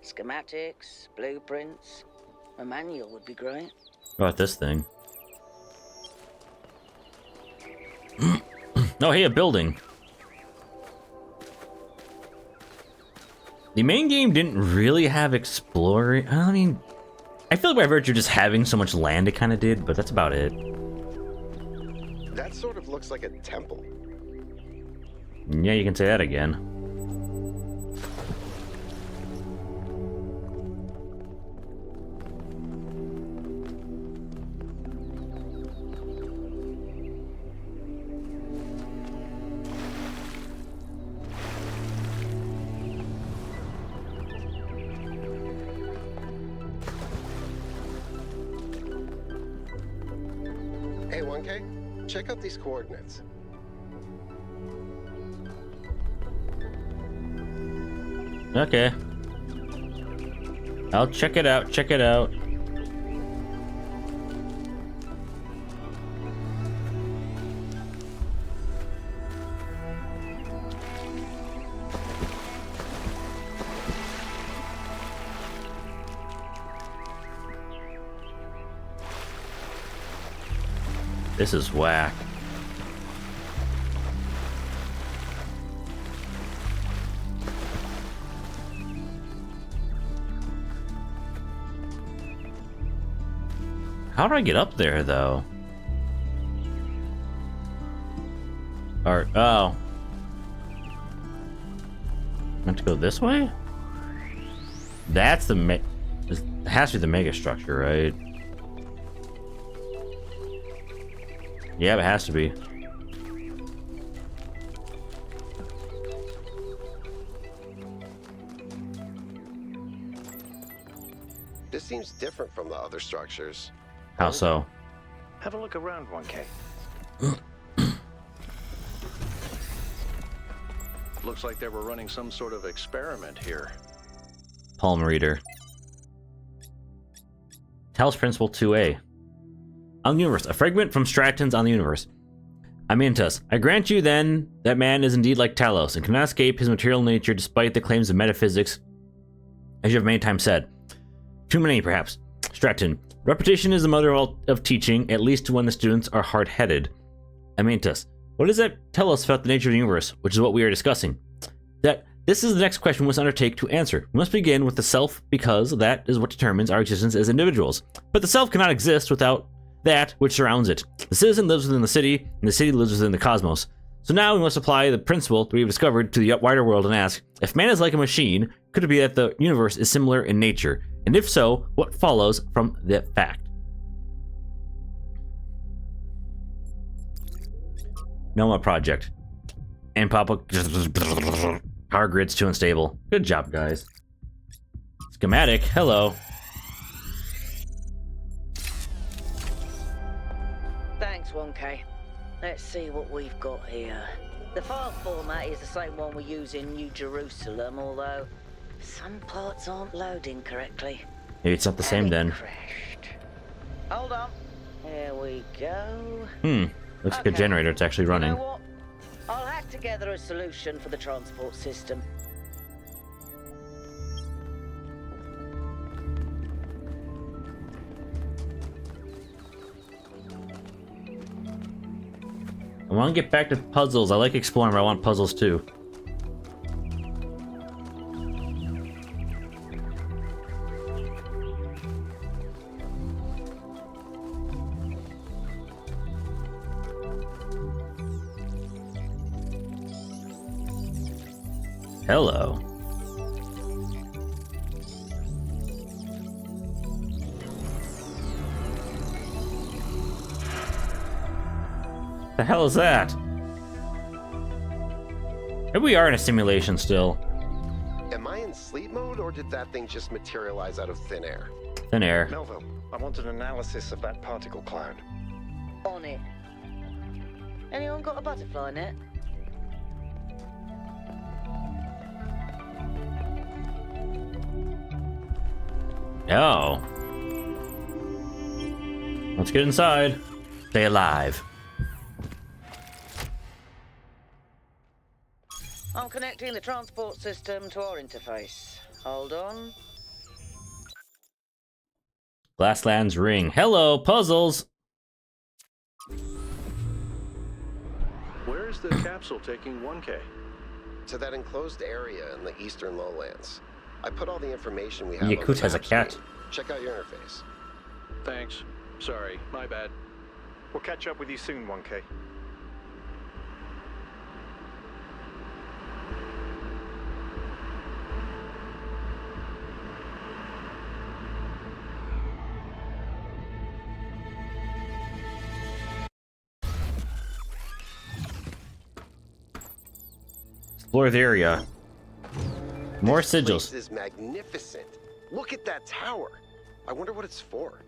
Schematics, blueprints, a manual would be great. what about this thing? Oh, hey, a building. The main game didn't really have exploring. I mean, I feel like by virtue of just having so much land, it kind of did, but that's about it. That sort of looks like a temple. Yeah, you can say that again. Hey, 1K, check out these coordinates. Okay. I'll check it out, check it out. This is whack. How do I get up there, though? Or, oh. I have to go this way? That's the it has to be the mega structure, right? Yeah, it has to be. This seems different from the other structures. How so? Have a look around, 1K. Looks like they were running some sort of experiment here. Palm reader. Talos Principle 2A. On the universe, a fragment from Stratton's On the Universe. Amintus, I grant you then that man is indeed like Talos and cannot escape his material nature despite the claims of metaphysics, as you have many times said. Too many, perhaps. Stratton, repetition is the mother of teaching, at least when the students are hard-headed. Amintus, what does that tell us about the nature of the universe, which is what we are discussing? That this is the next question we must undertake to answer. We must begin with the self because that is what determines our existence as individuals. But the self cannot exist without that which surrounds it. The citizen lives within the city, and the city lives within the cosmos. So now we must apply the principle that we have discovered to the wider world and ask, if man is like a machine, could it be that the universe is similar in nature? And if so, what follows from that fact? Noma Project. And Papa... Power grid's too unstable. Good job, guys. Schematic, hello. Thanks, 1K. Let's see what we've got here. The file format is the same one we use in New Jerusalem, although Some parts aren't loading correctly. Maybe it's not the same then. Crashed. Hold on. Here we go. Looks like a generator. It's actually running. You know what? I'll hack together a solution for the transport system. I want to get back to puzzles. I like exploring, but I want puzzles too. Hello. The hell is that? Maybe we are in a simulation still. Am I in sleep mode, or did that thing just materialize out of thin air? Thin air. Melville, I want an analysis of that particle cloud. On it. Anyone got a butterfly net? No. Let's get inside. Stay alive. I'm connecting the transport system to our interface. Hold on. Glassland's ring. Hello, puzzles. Where is the capsule taking 1K? To that enclosed area in the eastern lowlands. I put all the information we have. Yakut has a cat. Screen. Check out your interface. Thanks. Sorry, my bad. We'll catch up with you soon, 1K. Explore the area. More This sigils. place is magnificent. Look at that tower. I wonder what it's for.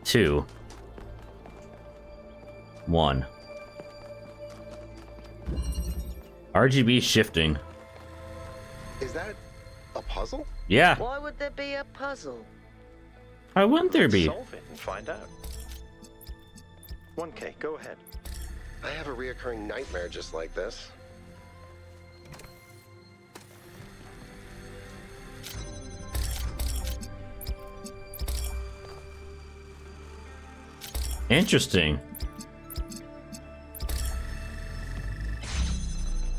Two. One. RGB shifting. Is that a puzzle? Yeah. Why would there be a puzzle? Why wouldn't there be? Solve it and find out. 1K, go ahead. I have a reoccurring nightmare just like this. Interesting.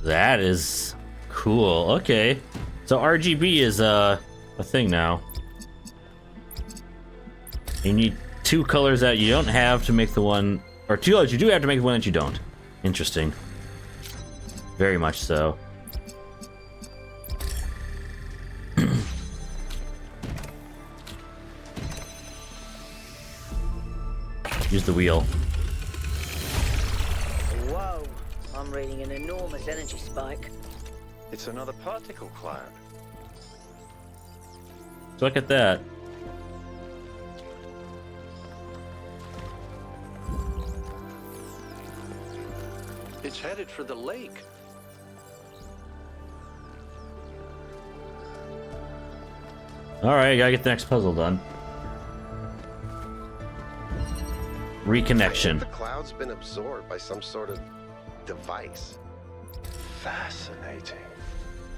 That is cool. Okay. So RGB is a thing now. You need two colors that you don't have to make the one, or two colors you do have to make the one that you don't. Interesting. Very much so. Use the wheel. Whoa, I'm reading an enormous energy spike. It's another particle cloud. Look at that. It's headed for the lake. Alright, gotta get the next puzzle done. Reconnection. The cloud's been absorbed by some sort of device. Fascinating.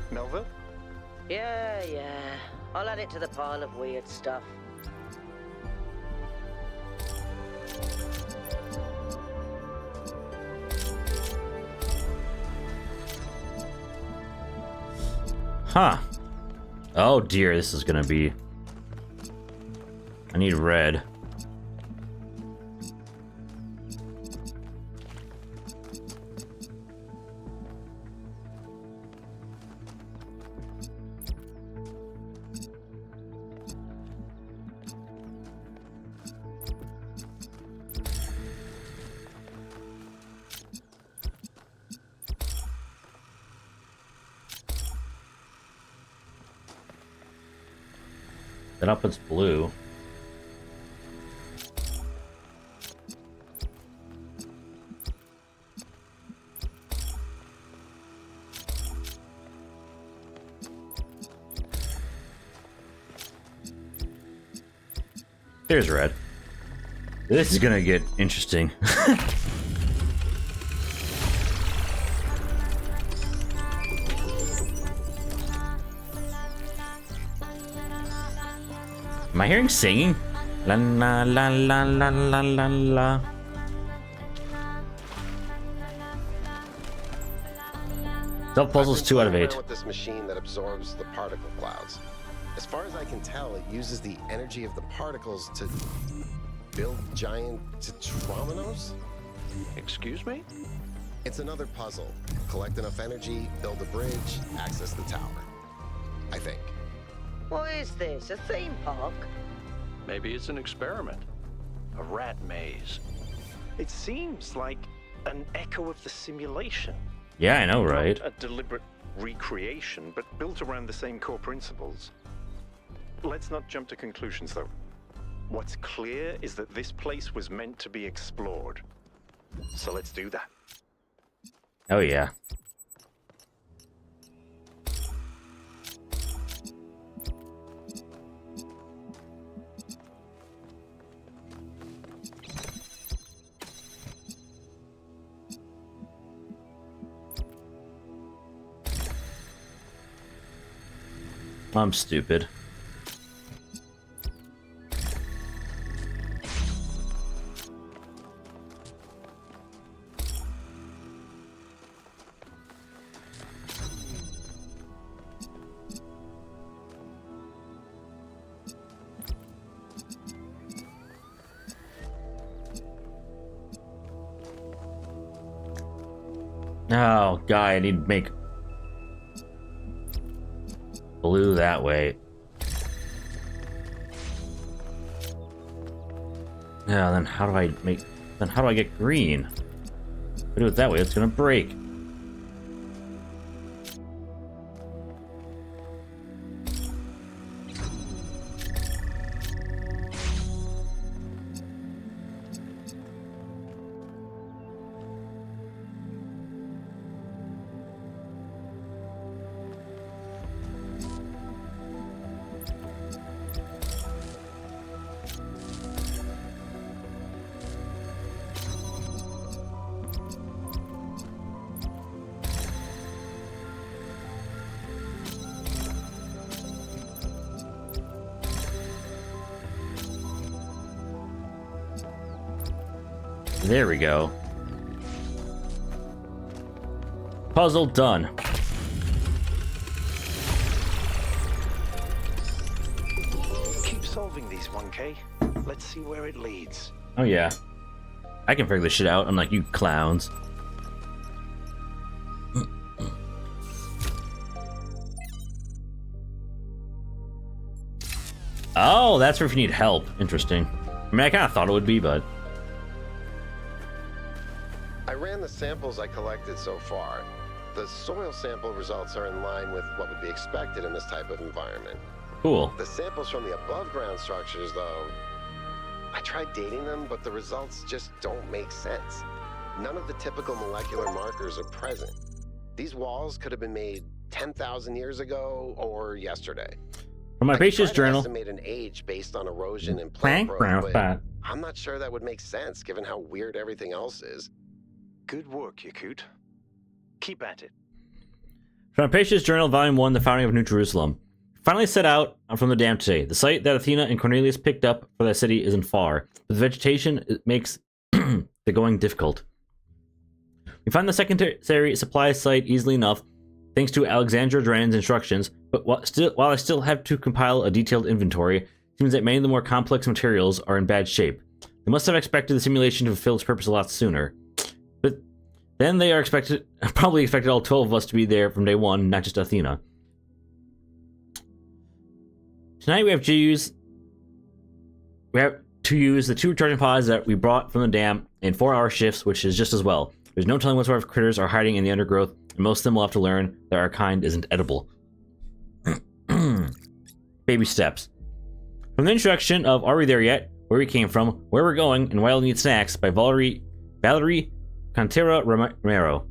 Melville? Yeah. I'll add it to the pile of weird stuff. Huh. Oh dear, this is gonna be... I need red. That output's blue. There's red. This is gonna get interesting. Am I hearing singing? La la la la la la la la. Self puzzles 2 out of 8. With this machine that absorbs the particle clouds. As far as I can tell, it uses the energy of the particles to build giant tetrominos? Excuse me? It's another puzzle. Collect enough energy, build a bridge, access the tower. I think. What is this, a theme park? Maybe it's an experiment. A rat maze. It seems like an echo of the simulation. Yeah, I know, right? Not a deliberate recreation, but built around the same core principles. Let's not jump to conclusions, though. What's clear is that this place was meant to be explored. So let's do that. Oh, yeah. I'm stupid. Oh, guy, I need to make blue that way. Yeah, then how do I get green? If I do it that way, it's gonna break. There we go. Puzzle done. Keep solving these, 1K. Let's see where it leads. Oh yeah. I can figure this shit out, unlike you clowns. Oh, that's where if you need help. Interesting. I mean, I kind of thought it would be, but... I ran the samples I collected so far. The soil sample results are in line with what would be expected in this type of environment. Cool. The samples from the above-ground structures, though, I tried dating them, but the results just don't make sense. None of the typical molecular markers are present. These walls could have been made 10,000 years ago or yesterday. From my patient's journal. Estimate an age based on erosion and plant growth, but I'm not sure that would make sense given how weird everything else is. Good work, Yakut. Keep at it. From Patient's Journal, Volume 1, The Founding of New Jerusalem. Finally set out from the dam today. The site that Athena and Cornelius picked up for that city isn't far, but the vegetation makes the going difficult. We find the secondary supply site easily enough, thanks to Alexandra Dran's instructions, but while I still have to compile a detailed inventory, it seems that many of the more complex materials are in bad shape. They must have expected the simulation to fulfill its purpose a lot sooner. But then they are probably expected all 12 of us to be there from day one, not just Athena. Tonight we have to use the 2 recharging pods that we brought from the dam in 4-hour shifts, which is just as well. There's no telling what sort of critters are hiding in the undergrowth, and most of them will have to learn that our kind isn't edible. Baby steps. From the introduction of Are We There Yet?, Where We Came From, Where We're Going, and Why We'll Need Snacks by Valerie Cantera Romero.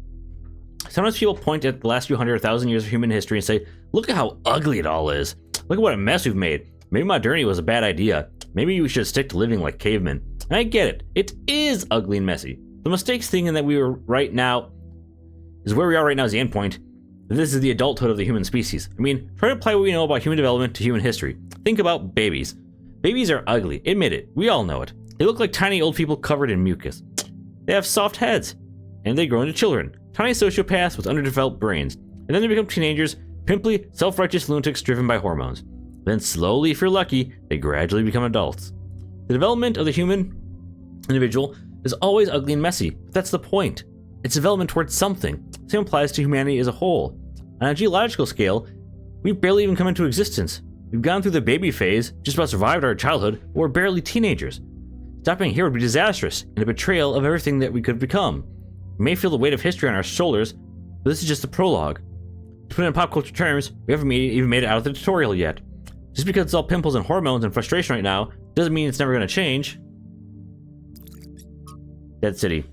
Sometimes people point at the last few 100,000 years of human history and say, look at how ugly it all is. Look at what a mess we've made. Maybe modernity was a bad idea. Maybe we should stick to living like cavemen. And I get it. It is ugly and messy. The mistakes thinking that we are right now is where we are right now is the end point. This is the adulthood of the human species. I mean, try to apply what we know about human development to human history. Think about babies. Babies are ugly. Admit it. We all know it. They look like tiny old people covered in mucus. They have soft heads. And they grow into children. Tiny sociopaths with underdeveloped brains. And then they become teenagers, pimply, self-righteous lunatics driven by hormones. Then slowly, if you're lucky, they gradually become adults. The development of the human individual is always ugly and messy, but that's the point. It's development towards something. The same applies to humanity as a whole. On a geological scale, we've barely even come into existence. We've gone through the baby phase, just about survived our childhood, but we're barely teenagers. Stopping here would be disastrous, and a betrayal of everything that we could become. We may feel the weight of history on our shoulders, but this is just the prologue. To put it in pop culture terms, we haven't even made it out of the tutorial yet. Just because it's all pimples and hormones and frustration right now, doesn't mean it's never going to change. Dead City.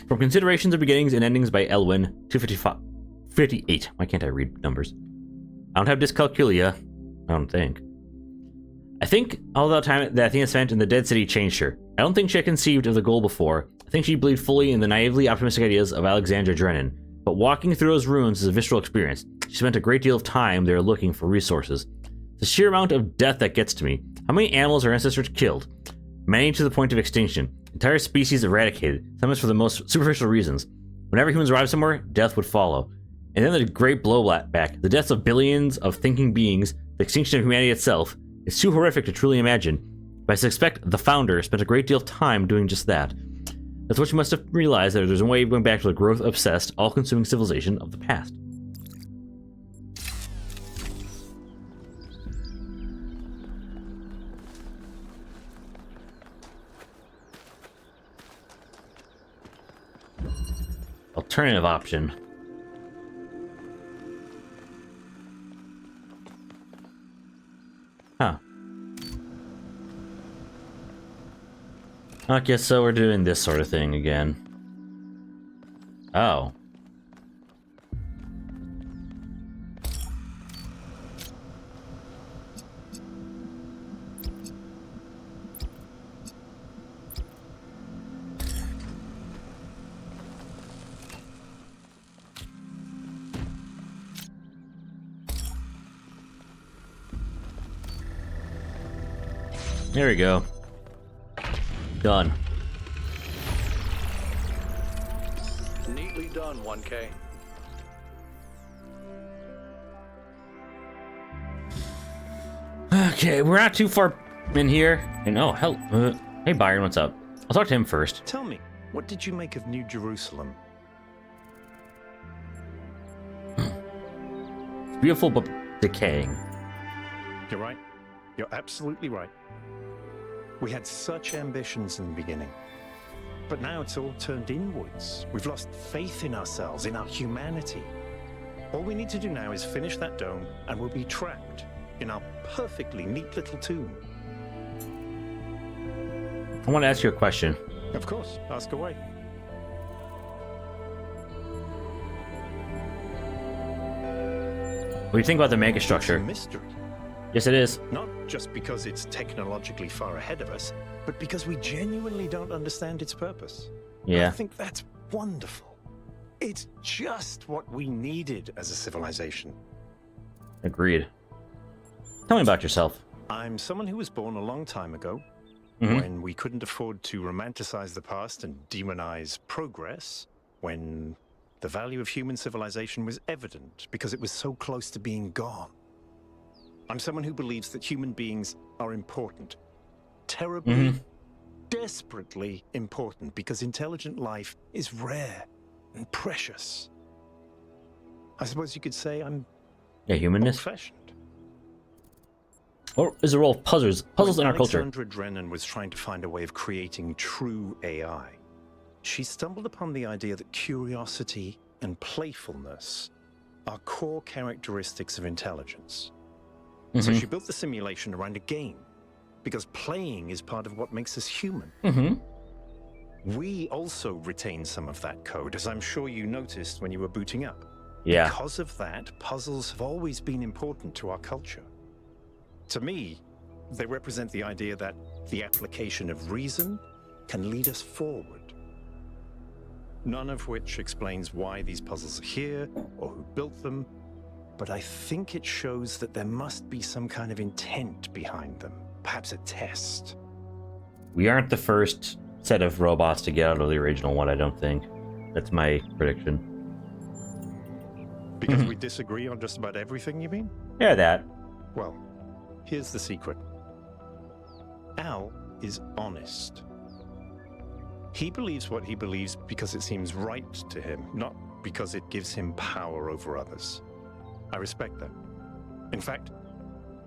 From Considerations of Beginnings and Endings by Elwyn, 258. Why can't I read numbers? I don't have dyscalculia. I don't think. I think all the time that Athena spent in the Dead City changed her. I don't think she had conceived of the goal before. I think she believed fully in the naively optimistic ideas of Alexandra Drennan. But walking through those ruins is a visceral experience. She spent a great deal of time there looking for resources. The sheer amount of death that gets to me. How many animals our ancestors killed? Many to the point of extinction. Entire species eradicated, sometimes for the most superficial reasons. Whenever humans arrived somewhere, death would follow. And then the great blowback, the deaths of billions of thinking beings, the extinction of humanity itself, is too horrific to truly imagine. But I suspect the founder spent a great deal of time doing just that. That's what you must have realized, that there's a way of going back to the growth-obsessed, all-consuming civilization of the past. Alternative option. Huh. Okay, so we're doing this sort of thing again. Oh. There we go. Done. Neatly done, 1K. Okay, we're not too far in here. And oh, hell. Hey, Byron, what's up? I'll talk to him first. Tell me, what did you make of New Jerusalem? Beautiful but decaying. You're right. You're absolutely right. We had such ambitions in the beginning. But now it's all turned inwards. We've lost faith in ourselves, in our humanity. All we need to do now is finish that dome, and we'll be trapped in our perfectly neat little tomb. I want to ask you a question. Of course, ask away. What do you think about the megastructure? It's a mystery. Yes, it is. Not just because it's technologically far ahead of us, but because we genuinely don't understand its purpose. Yeah. I think that's wonderful. It's just what we needed as a civilization. Agreed. Tell me about yourself. I'm someone who was born a long time ago, when we couldn't afford to romanticize the past and demonize progress, when the value of human civilization was evident because it was so close to being gone. I'm someone who believes that human beings are important. Terribly, desperately important, because intelligent life is rare and precious. I suppose you could say I'm humanness. old-fashioned. Or is the role of puzzles in our culture? Alexandra Drennan was trying to find a way of creating true AI. She stumbled upon the idea that curiosity and playfulness are core characteristics of intelligence. So she built the simulation around a game, because playing is part of what makes us human. We also retain some of that code, as I'm sure you noticed when you were booting up. Yeah. Because of that, puzzles have always been important to our culture. To me, They represent the idea that the application of reason can lead us forward. None of which explains why these puzzles are here or who built them, but I think it shows that there must be some kind of intent behind them, perhaps a test. We aren't the first set of robots to get out of the original one, I don't think. That's my prediction. Because we disagree on just about everything, you mean? Yeah, that. Well, here's the secret. Al is honest. He believes what he believes because it seems right to him, not because it gives him power over others. I respect that. In fact,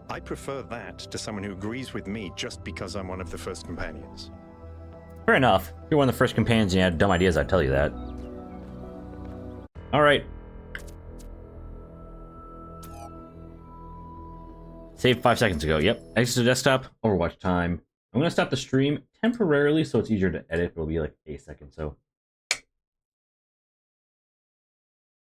I prefer that to someone who agrees with me just because I'm one of the first companions. Fair enough. If you're one of the first companions and you had dumb ideas, I'd tell you that. Alright. Saved 5 seconds ago. Yep. Exit to desktop. Overwatch time. I'm going to stop the stream temporarily so it's easier to edit. It'll be like a second. So